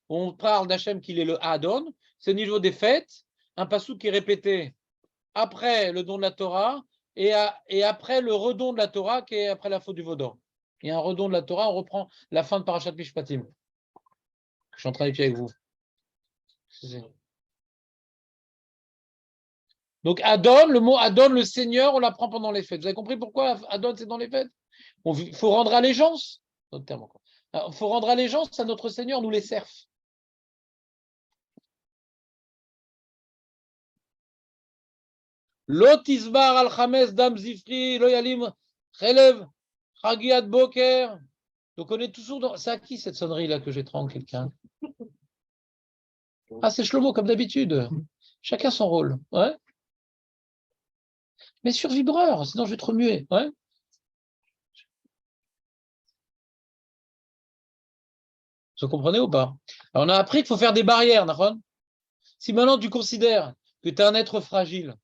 où on parle d'Hachem qu'il est le Adon, c'est au niveau des fêtes, un passou qui est répété après le don de la Torah et après le redon de la Torah qui est après la faute du Vaudor. Il y a un redon de la Torah, on reprend la fin de Parashat Mishpatim. Je suis en train d'étudier avec vous. Donc, Adon, le mot Adon, le Seigneur, on l'apprend pendant les fêtes. Vous avez compris pourquoi Adon, c'est dans les fêtes? Il faut rendre allégeance. Il faut rendre allégeance à notre Seigneur, nous les serfs. Lotisbar al-Chames dam zifri, loyalim, chelev, chagiat boker. Donc on est toujours dans. C'est à qui cette sonnerie-là que j'étrangle quelqu'un? Ah, c'est Shlomo, comme d'habitude. Chacun son rôle. Ouais. Mais sur vibreur, sinon je vais te remuer. Ouais. Vous comprenez ou pas? Alors on a appris qu'il faut faire des barrières, Nahon. Si maintenant tu considères que tu es un être fragile,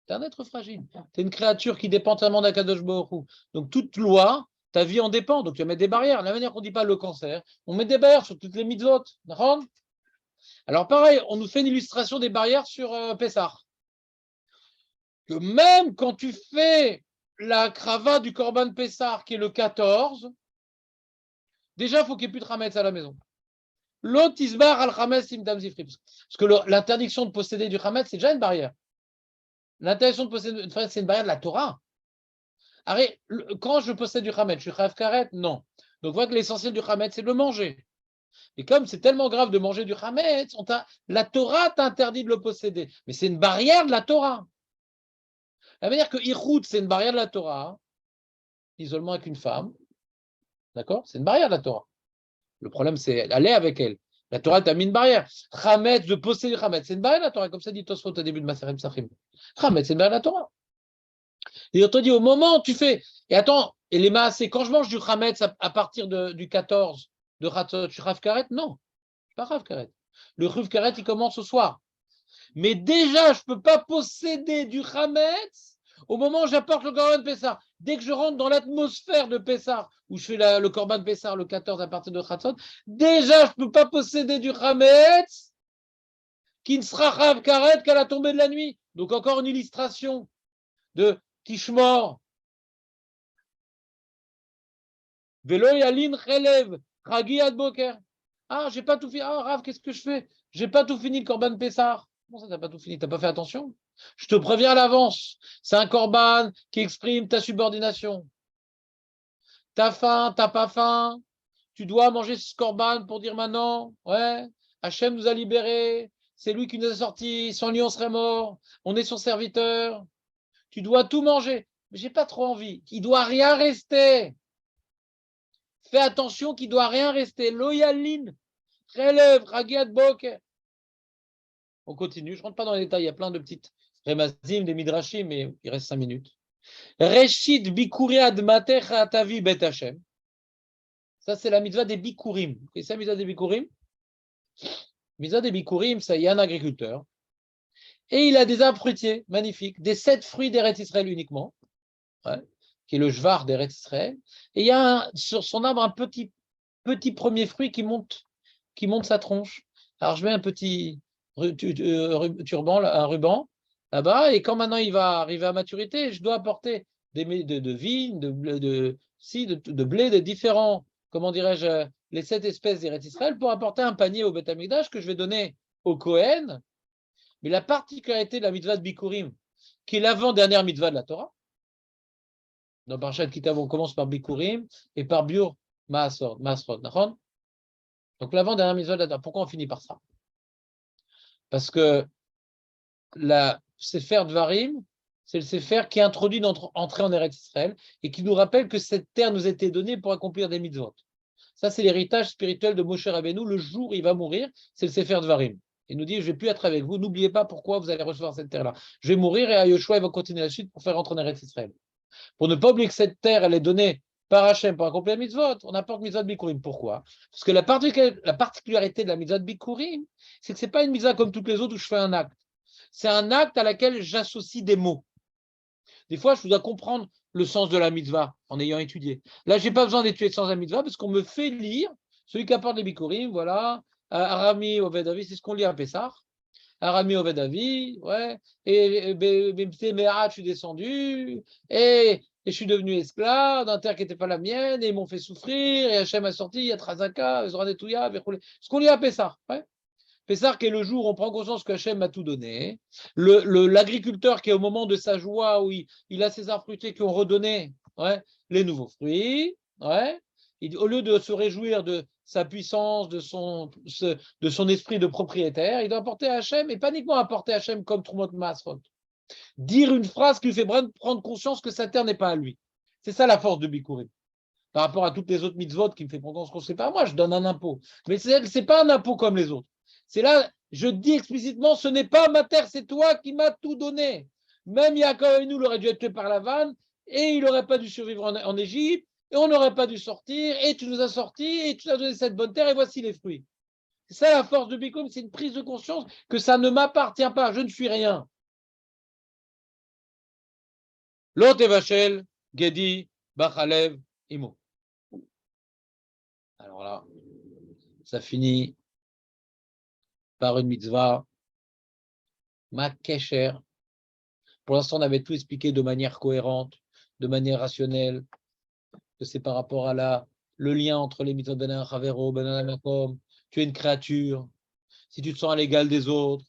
tu es un être fragile. Tu es une créature qui dépend tellement d'Akadosh Baruch Hu. Donc toute loi, ta vie en dépend. Donc tu vas mettre des barrières. De la manière qu'on ne dit pas le cancer, on met des barrières sur toutes les mitzvot. Nahon. Alors pareil, on nous fait une illustration des barrières sur Pessah. Que même quand tu fais la cravate du Korban Pessah, qui est le 14, déjà, il faut qu'il n'y ait plus de Hametz à la maison. L'autre isbar al Hametz imdam zifri. Parce que l'interdiction de posséder du Hametz, c'est déjà une barrière. L'interdiction de posséder, c'est une barrière de la Torah. Arrête, quand je possède du Hametz, je suis chayav karet? Non. Donc, on voit que l'essentiel du Hametz, c'est de le manger. Et comme c'est tellement grave de manger du Hametz, la Torah t'interdit de le posséder. Mais c'est une barrière de la Torah. La manière que Ichout, c'est une barrière de la Torah, isolement avec une femme, d'accord? C'est une barrière de la Torah. Le problème, c'est aller avec elle. La Torah t'a mis une barrière. Chametz, de posséder Chametz, c'est une barrière de la Torah, comme ça dit Tosfot au début de Maserem Sachim. Chametz, c'est une barrière de la Torah. Et on te dit, au moment où tu fais, et attends, et les maasés, quand je mange du Chametz à partir du 14 de Chatzot, je suis Rav Karet? Non, je suis pas Rav Karet. Le Rav Karet, il commence ce soir. Mais déjà, je ne peux pas posséder du Chametz au moment où j'apporte le Korban Pessah. Dès que je rentre dans l'atmosphère de Pessah, où je fais le Korban Pessah le 14 à partir de Chatzot, déjà, je ne peux pas posséder du Chametz qui ne sera Rav Karet qu'à la tombée de la nuit. Donc, encore une illustration de Tishmor. Velo Yalin Chelev, Ragi Ad Boker. Ah, j'ai pas tout fini. Ah, Rav, qu'est-ce que je fais? J'ai pas tout fini le Korban Pessah. Comment ça, t'as pas tout fini? T'as pas fait attention? Je te préviens à l'avance. C'est un Korban qui exprime ta subordination. T'as faim, t'as pas faim. Tu dois manger ce Korban pour dire maintenant, ouais, Hachem nous a libérés. C'est lui qui nous a sortis. Sans lui, on serait mort. On est son serviteur. Tu dois tout manger. Mais j'ai pas trop envie. Il doit rien rester. Fais attention qu'il doit rien rester. Loyalin, relève, Ragiat Boker. On continue, je ne rentre pas dans les détails, il y a plein de petites remazim, des midrashim, mais il reste 5 minutes. Reshit bikuri admater atavi bet Hashem. Ça, c'est la mitzvah des bikurim. Et c'est la mitzvah des bikurim? Mitzvah des bikurim, ça, il y a un agriculteur. Et il a des arbres fruitiers magnifiques, des 7 fruits d'Eretz Israël uniquement, ouais, qui est le jvar d'Eretz Israël. Et il y a sur son arbre un petit premier fruit qui monte sa tronche. Alors, je mets un petit turban, un ruban là-bas, et quand maintenant il va arriver à maturité, je dois apporter de vignes, de blé, de différents, comment dirais-je, les 7 espèces d'Eretz Israël pour apporter un panier au Beth Amikdash que je vais donner au Kohen. Mais la particularité de la mitzvah de Bikurim, qui est l'avant-dernière mitzvah de la Torah, dans Parashat Kitav, on commence par Bikurim et par Biur Maasrot, Nachon. Donc l'avant-dernière mitzvah de la Torah. Pourquoi on finit par ça? Parce que la Sefer Dvarim, c'est le Sefer qui introduit notre entrée en Eretz Israël et qui nous rappelle que cette terre nous a été donnée pour accomplir des mitzvot. Ça, c'est l'héritage spirituel de Moshe Rabbeinu. Le jour où il va mourir, c'est le Sefer Dvarim. Il nous dit, je ne vais plus être avec vous, n'oubliez pas pourquoi vous allez recevoir cette terre-là. Je vais mourir et Yoshua va continuer la suite pour faire entrer en Eretz Israël. Pour ne pas oublier que cette terre, elle est donnée par Hachem pour accomplir la mitzvot, on apporte mitzvot de Bikurim. Pourquoi? Parce que la particularité de la mitzvot de Bikurim, c'est que ce n'est pas une mitzvah comme toutes les autres où je fais un acte. C'est un acte à laquelle j'associe des mots. Des fois, je dois comprendre le sens de la mitzvah en ayant étudié. Là, je n'ai pas besoin d'étudier le sens de la mitzvah parce qu'on me fait lire celui qui apporte les Bikurim, voilà, Arami Ovedavi, c'est ce qu'on lit à Pessah. Arami Ovedavi, ouais, et Méhat, je suis descendu, et je suis devenu esclave d'un terre qui n'était pas la mienne, et ils m'ont fait souffrir, et Hachem a sorti, il y a Trazaka, Zoranetouya, ce qu'on lit à Pessah, ouais. Pessah qui est le jour où on prend conscience que Hachem m'a tout donné. L'agriculteur qui est au moment de sa joie, où il a ses arbres fruitiers qui ont redonné les nouveaux fruits. Au lieu de se réjouir de sa puissance, de son esprit de propriétaire, il doit apporter à Hachem, et pas uniquement apporter à Hachem comme Trumot Masrot. Dire une phrase qui lui fait prendre conscience que sa terre n'est pas à lui. C'est ça la force de Bikurim. Par rapport à toutes les autres mitzvot qui me fait prendre conscience que c'est pas moi, je donne un impôt. Mais c'est pas un impôt comme les autres. C'est là, je dis explicitement, ce n'est pas ma terre, c'est toi qui m'as tout donné. Même Yaakov et nous, il aurait dû être tué par la vanne, et il n'aurait pas dû survivre en Égypte, et on n'aurait pas dû sortir, et tu nous as sortis, et tu nous as donné cette bonne terre, et voici les fruits. C'est ça la force de Bikurim, c'est une prise de conscience que ça ne m'appartient pas, je ne suis rien. Lot Evachel, Gedi, Bachalev, Imo. Alors là, ça finit par une mitzvah, ma kesher. Pour l'instant, on avait tout expliqué de manière cohérente, de manière rationnelle, que c'est par rapport à le lien entre les mitzvot ben chavero, ben makom. Tu es une créature. Si tu te sens à l'égal des autres,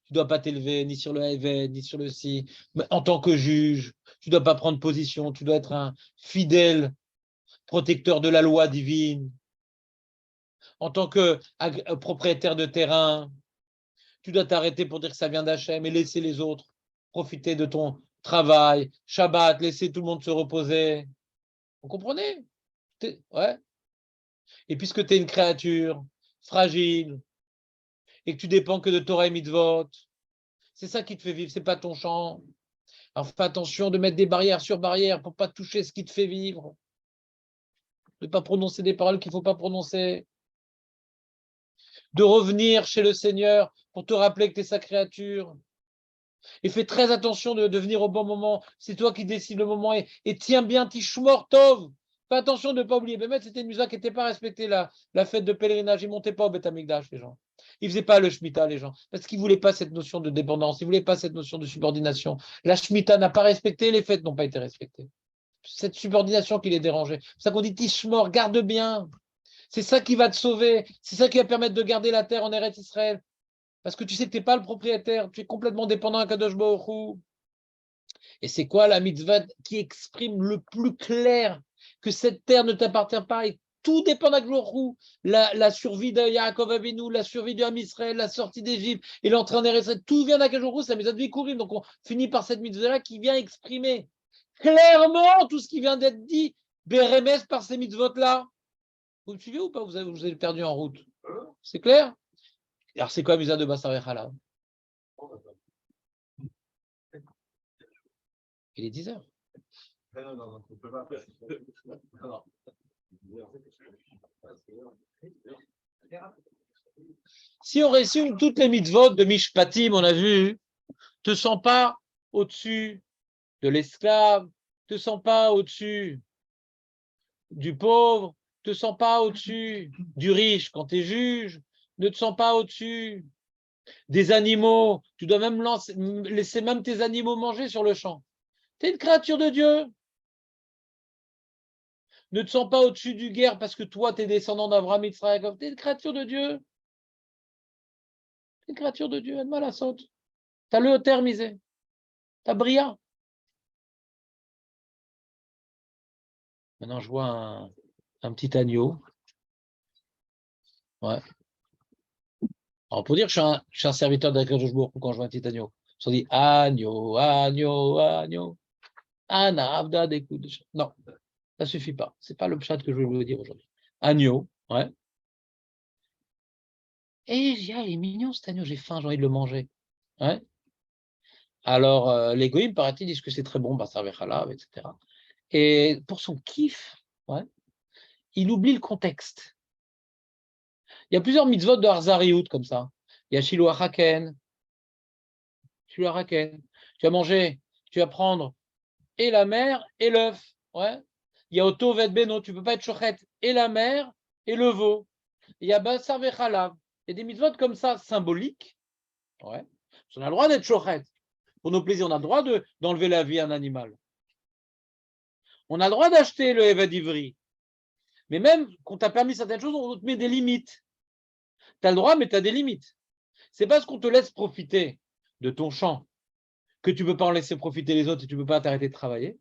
tu ne dois pas t'élever ni sur le Eved, ni sur le Si. Mais en tant que juge, tu ne dois pas prendre position. Tu dois être un fidèle protecteur de la loi divine. En tant que propriétaire de terrain, tu dois t'arrêter pour dire que ça vient d'Hachem et laisser les autres profiter de ton travail. Shabbat, laisser tout le monde se reposer. Vous comprenez? Ouais. Et puisque tu es une créature fragile et que tu dépends que de Torah et Mitzvot, c'est ça qui te fait vivre, c'est pas ton champ. Alors fais attention de mettre des barrières sur barrières pour ne pas toucher ce qui te fait vivre. De ne pas prononcer des paroles qu'il ne faut pas prononcer. De revenir chez le Seigneur pour te rappeler que tu es sa créature. Et fais très attention de venir au bon moment. C'est toi qui décides le moment. Et tiens bien, Tishmor Tov. Fais attention de ne pas oublier. Bémet, c'était une musa qui n'était pas respectée, la fête de pèlerinage. Ils ne montaient pas au Beth Amikdash, les gens. Ils ne faisaient pas le Shemitah, les gens. Parce qu'ils ne voulaient pas cette notion de dépendance. Ils ne voulaient pas cette notion de subordination. La Shemitah n'a pas respecté, les fêtes n'ont pas été respectées. Cette subordination qui les dérangeait. C'est ça qu'on dit Tishmor, garde bien. C'est ça qui va te sauver. C'est ça qui va permettre de garder la terre en Eretz Israël. Parce que tu sais que tu n'es pas le propriétaire, tu es complètement dépendant à Kadosh Baruch Hu. Et c'est quoi la mitzvah qui exprime le plus clair que cette terre ne t'appartient pas et tout dépend d'Akadosh Baruch Hu. La survie de Yaakov Avinu, la survie de Ham Israël, la sortie d'Égypte et l'entrée en Eretz Israël, tout vient d'Akadosh Baruch Hu, c'est la mitzvah de Bikurim. Donc on finit par cette mitzvah-là qui vient exprimer clairement tout ce qui vient d'être dit, Bérémès par ces mitzvot-là. Vous me suivez ou pas? Vous avez perdu en route. C'est clair? Alors, c'est quoi Musa de Bassar Echala? Il est 10h. Non, on peut pas faire. Si on résume toutes les mitzvot de Mishpatim, on a vu, te sens pas au-dessus de l'esclave, te sens pas au-dessus du pauvre, te sens pas au-dessus du riche quand tu es juge, ne te sens pas au-dessus des animaux, tu dois même laisser même tes animaux manger sur le champ. Tu es une créature de Dieu. Ne te sens pas au-dessus du guerre parce que toi, tu es descendant d'Abraham, Yitzhak, Yaakov. Tu es une créature de Dieu. Tu es une créature de Dieu, elle la saute. Tu as le termisé. Tu as brillant. Maintenant, je vois un petit agneau. Ouais. Alors, pour dire que je suis un serviteur d'Akadosh Baruch Hu quand je vois un petit agneau. On dit agneau, agneau, agneau. Ana, Avda, des coups de chat. Non, ça ne suffit pas. Ce n'est pas le pshat que je vais vous dire aujourd'hui. Agneau, ouais. Et il est mignon cet agneau, j'ai faim, j'ai envie de le manger. Ouais. Alors, les goïms, paraît-il, disent que c'est très bon, Bassar Vechalav, etc. Et pour son kiff, ouais, il oublie le contexte. Il y a plusieurs mitzvot de Harzariout comme ça. Il y a Shiloh Haken. Tu vas manger, tu vas prendre et la mère et l'œuf. Ouais. Il y a Oto Vet Beno, tu ne peux pas être chochet et la mère et le veau. Il y a Bassar Vechalav. Il y a des mitzvot comme ça, symboliques. Ouais. On a le droit d'être chochet. Pour nos plaisirs, on a le droit d'enlever la vie à un animal. On a le droit d'acheter le Eved Ivri. Mais même qu'on t'a permis certaines choses, on te met des limites. Tu as le droit, mais tu as des limites. C'est parce qu'on te laisse profiter de ton champ que tu ne peux pas en laisser profiter les autres et tu ne peux pas t'arrêter de travailler.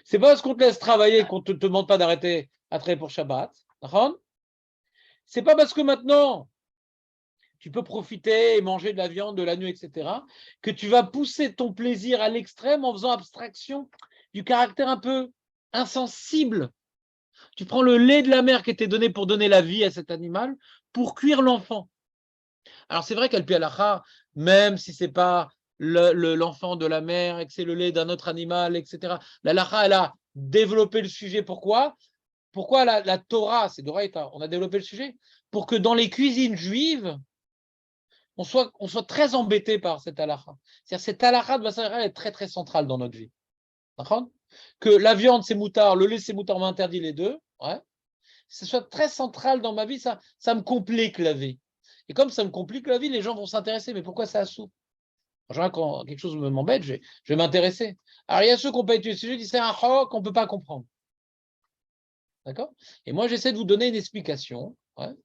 C'est pas parce qu'on te laisse travailler qu'on ne te demande pas d'arrêter à travailler pour Shabbat. C'est pas parce que maintenant tu peux profiter et manger de la viande, de l'agneau, etc., que tu vas pousser ton plaisir à l'extrême en faisant abstraction du caractère un peu insensible. Tu prends le lait de la mère qui était donné pour donner la vie à cet animal pour cuire l'enfant. Alors c'est vrai qu'Al Pi Halacha, même si c'est pas l'enfant de la mère et que c'est le lait d'un autre animal, etc., la Halacha, elle a développé le sujet. Pourquoi la Torah, c'est d'Oraïta, on a développé le sujet pour que dans les cuisines juives, on soit très embêté par cette halakha. C'est-à-dire cette halakha de Basar est très très centrale dans notre vie. D'accord ? Que la viande c'est moutard, le lait c'est moutard, on m'interdit les deux. Ouais. Ce soit très central dans ma vie, ça me complique la vie. Et comme ça me complique la vie, les gens vont s'intéresser. Mais pourquoi ça souffre ? En général, quand quelque chose m'embête, je vais m'intéresser. Alors il y a ceux qui n'ont pas étudié le sujet, ils disent c'est un chok qu'on ne peut pas comprendre. D'accord ? Et moi j'essaie de vous donner une explication, ouais,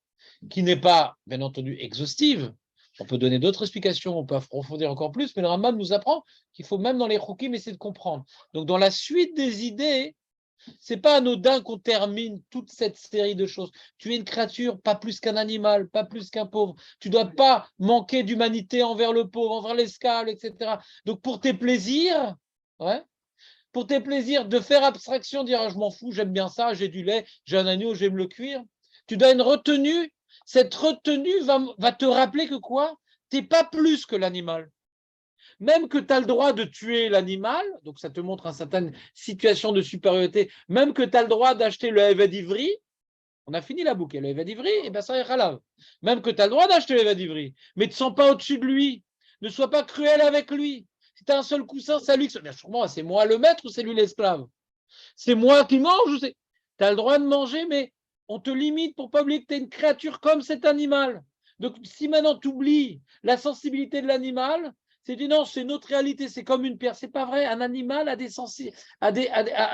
qui n'est pas, bien entendu, exhaustive. On peut donner d'autres explications, on peut approfondir encore plus, mais le Rambam nous apprend qu'il faut même dans les Choukim essayer de comprendre. Donc, dans la suite des idées, c'est pas anodin qu'on termine toute cette série de choses. Tu es une créature, pas plus qu'un animal, pas plus qu'un pauvre. Tu ne dois pas manquer d'humanité envers le pauvre, envers l'esclave, etc. Donc, pour tes plaisirs, ouais, pour tes plaisirs, de faire abstraction, dire ah, je m'en fous, j'aime bien ça, j'ai du lait, j'ai un agneau, j'aime le cuire. Tu dois une retenue. Cette retenue va te rappeler que quoi ? Tu n'es pas plus que l'animal. Même que tu as le droit de tuer l'animal, donc ça te montre une certaine situation de supériorité, même que tu as le droit d'acheter le Eved Ivri, on a fini la boucle, le Eved Ivri, et bien ça ira là. Même que tu as le droit d'acheter le Eved Ivri, mais ne te sens pas au-dessus de lui, ne sois pas cruel avec lui. Si tu as un seul coussin, c'est lui, bien sûrement, c'est moi le maître ou c'est lui l'esclave ? C'est moi qui mange, tu as le droit de manger, mais on te limite pour ne pas oublier que tu es une créature comme cet animal. Donc, si maintenant tu oublies la sensibilité de l'animal, c'est dit non, c'est notre réalité, c'est comme une pierre. C'est pas vrai, un animal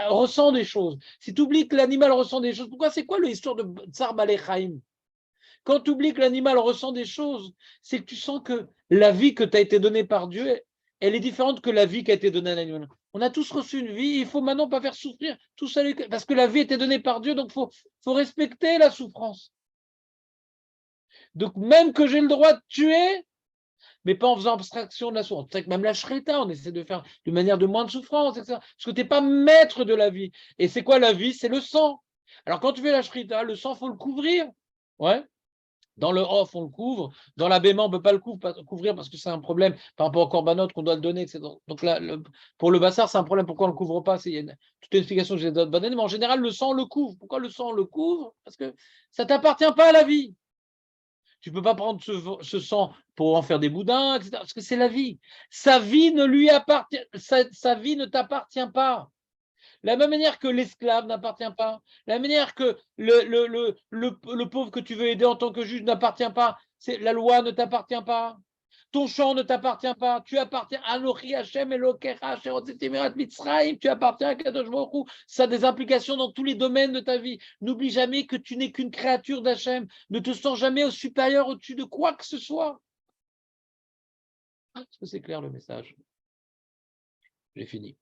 ressent des choses. Si tu oublies que l'animal ressent des choses, pourquoi c'est quoi l'histoire de Tsar Balei-Chaim ? Quand tu oublies que l'animal ressent des choses, c'est que tu sens que la vie que tu as été donnée par Dieu, elle est différente que la vie qui a été donnée à l'animal. On a tous reçu une vie, il faut maintenant pas faire souffrir tout ça, parce que la vie a été donnée par Dieu, donc il faut respecter la souffrance. Donc même que j'ai le droit de tuer, mais pas en faisant abstraction de la souffrance. C'est que même la shrita, on essaie de faire de manière de moins de souffrance, etc. Parce que tu n'es pas maître de la vie. Et c'est quoi la vie ? C'est le sang. Alors quand tu fais la shrita, le sang, il faut le couvrir. Ouais. Dans le off, on le couvre. Dans l'abément, on ne peut pas le couvrir parce que c'est un problème par rapport au korbanot qu'on doit le donner, etc. Donc là, pour le bassar, c'est un problème. Pourquoi on ne le couvre pas ? Il y a toute une explication que j'ai donnée, mais en général, le sang, on le couvre. Pourquoi le sang, on le couvre ? Parce que ça ne t'appartient pas à la vie. Tu ne peux pas prendre ce sang pour en faire des boudins, etc. Parce que c'est la vie. Sa vie ne lui appartient, sa vie ne t'appartient pas. La même manière que l'esclave n'appartient pas, la manière que le pauvre que tu veux aider en tant que juge n'appartient pas, la loi ne t'appartient pas, ton champ ne t'appartient pas, tu appartiens à Anochi Hashem Elokecha Sherotzetimerat Mitzrayim, tu appartiens à Kadosh Baruch Hu. Ça a des implications dans tous les domaines de ta vie. N'oublie jamais que tu n'es qu'une créature d'Hachem, ne te sens jamais au supérieur, au-dessus de quoi que ce soit. Est-ce que c'est clair le message ? J'ai fini.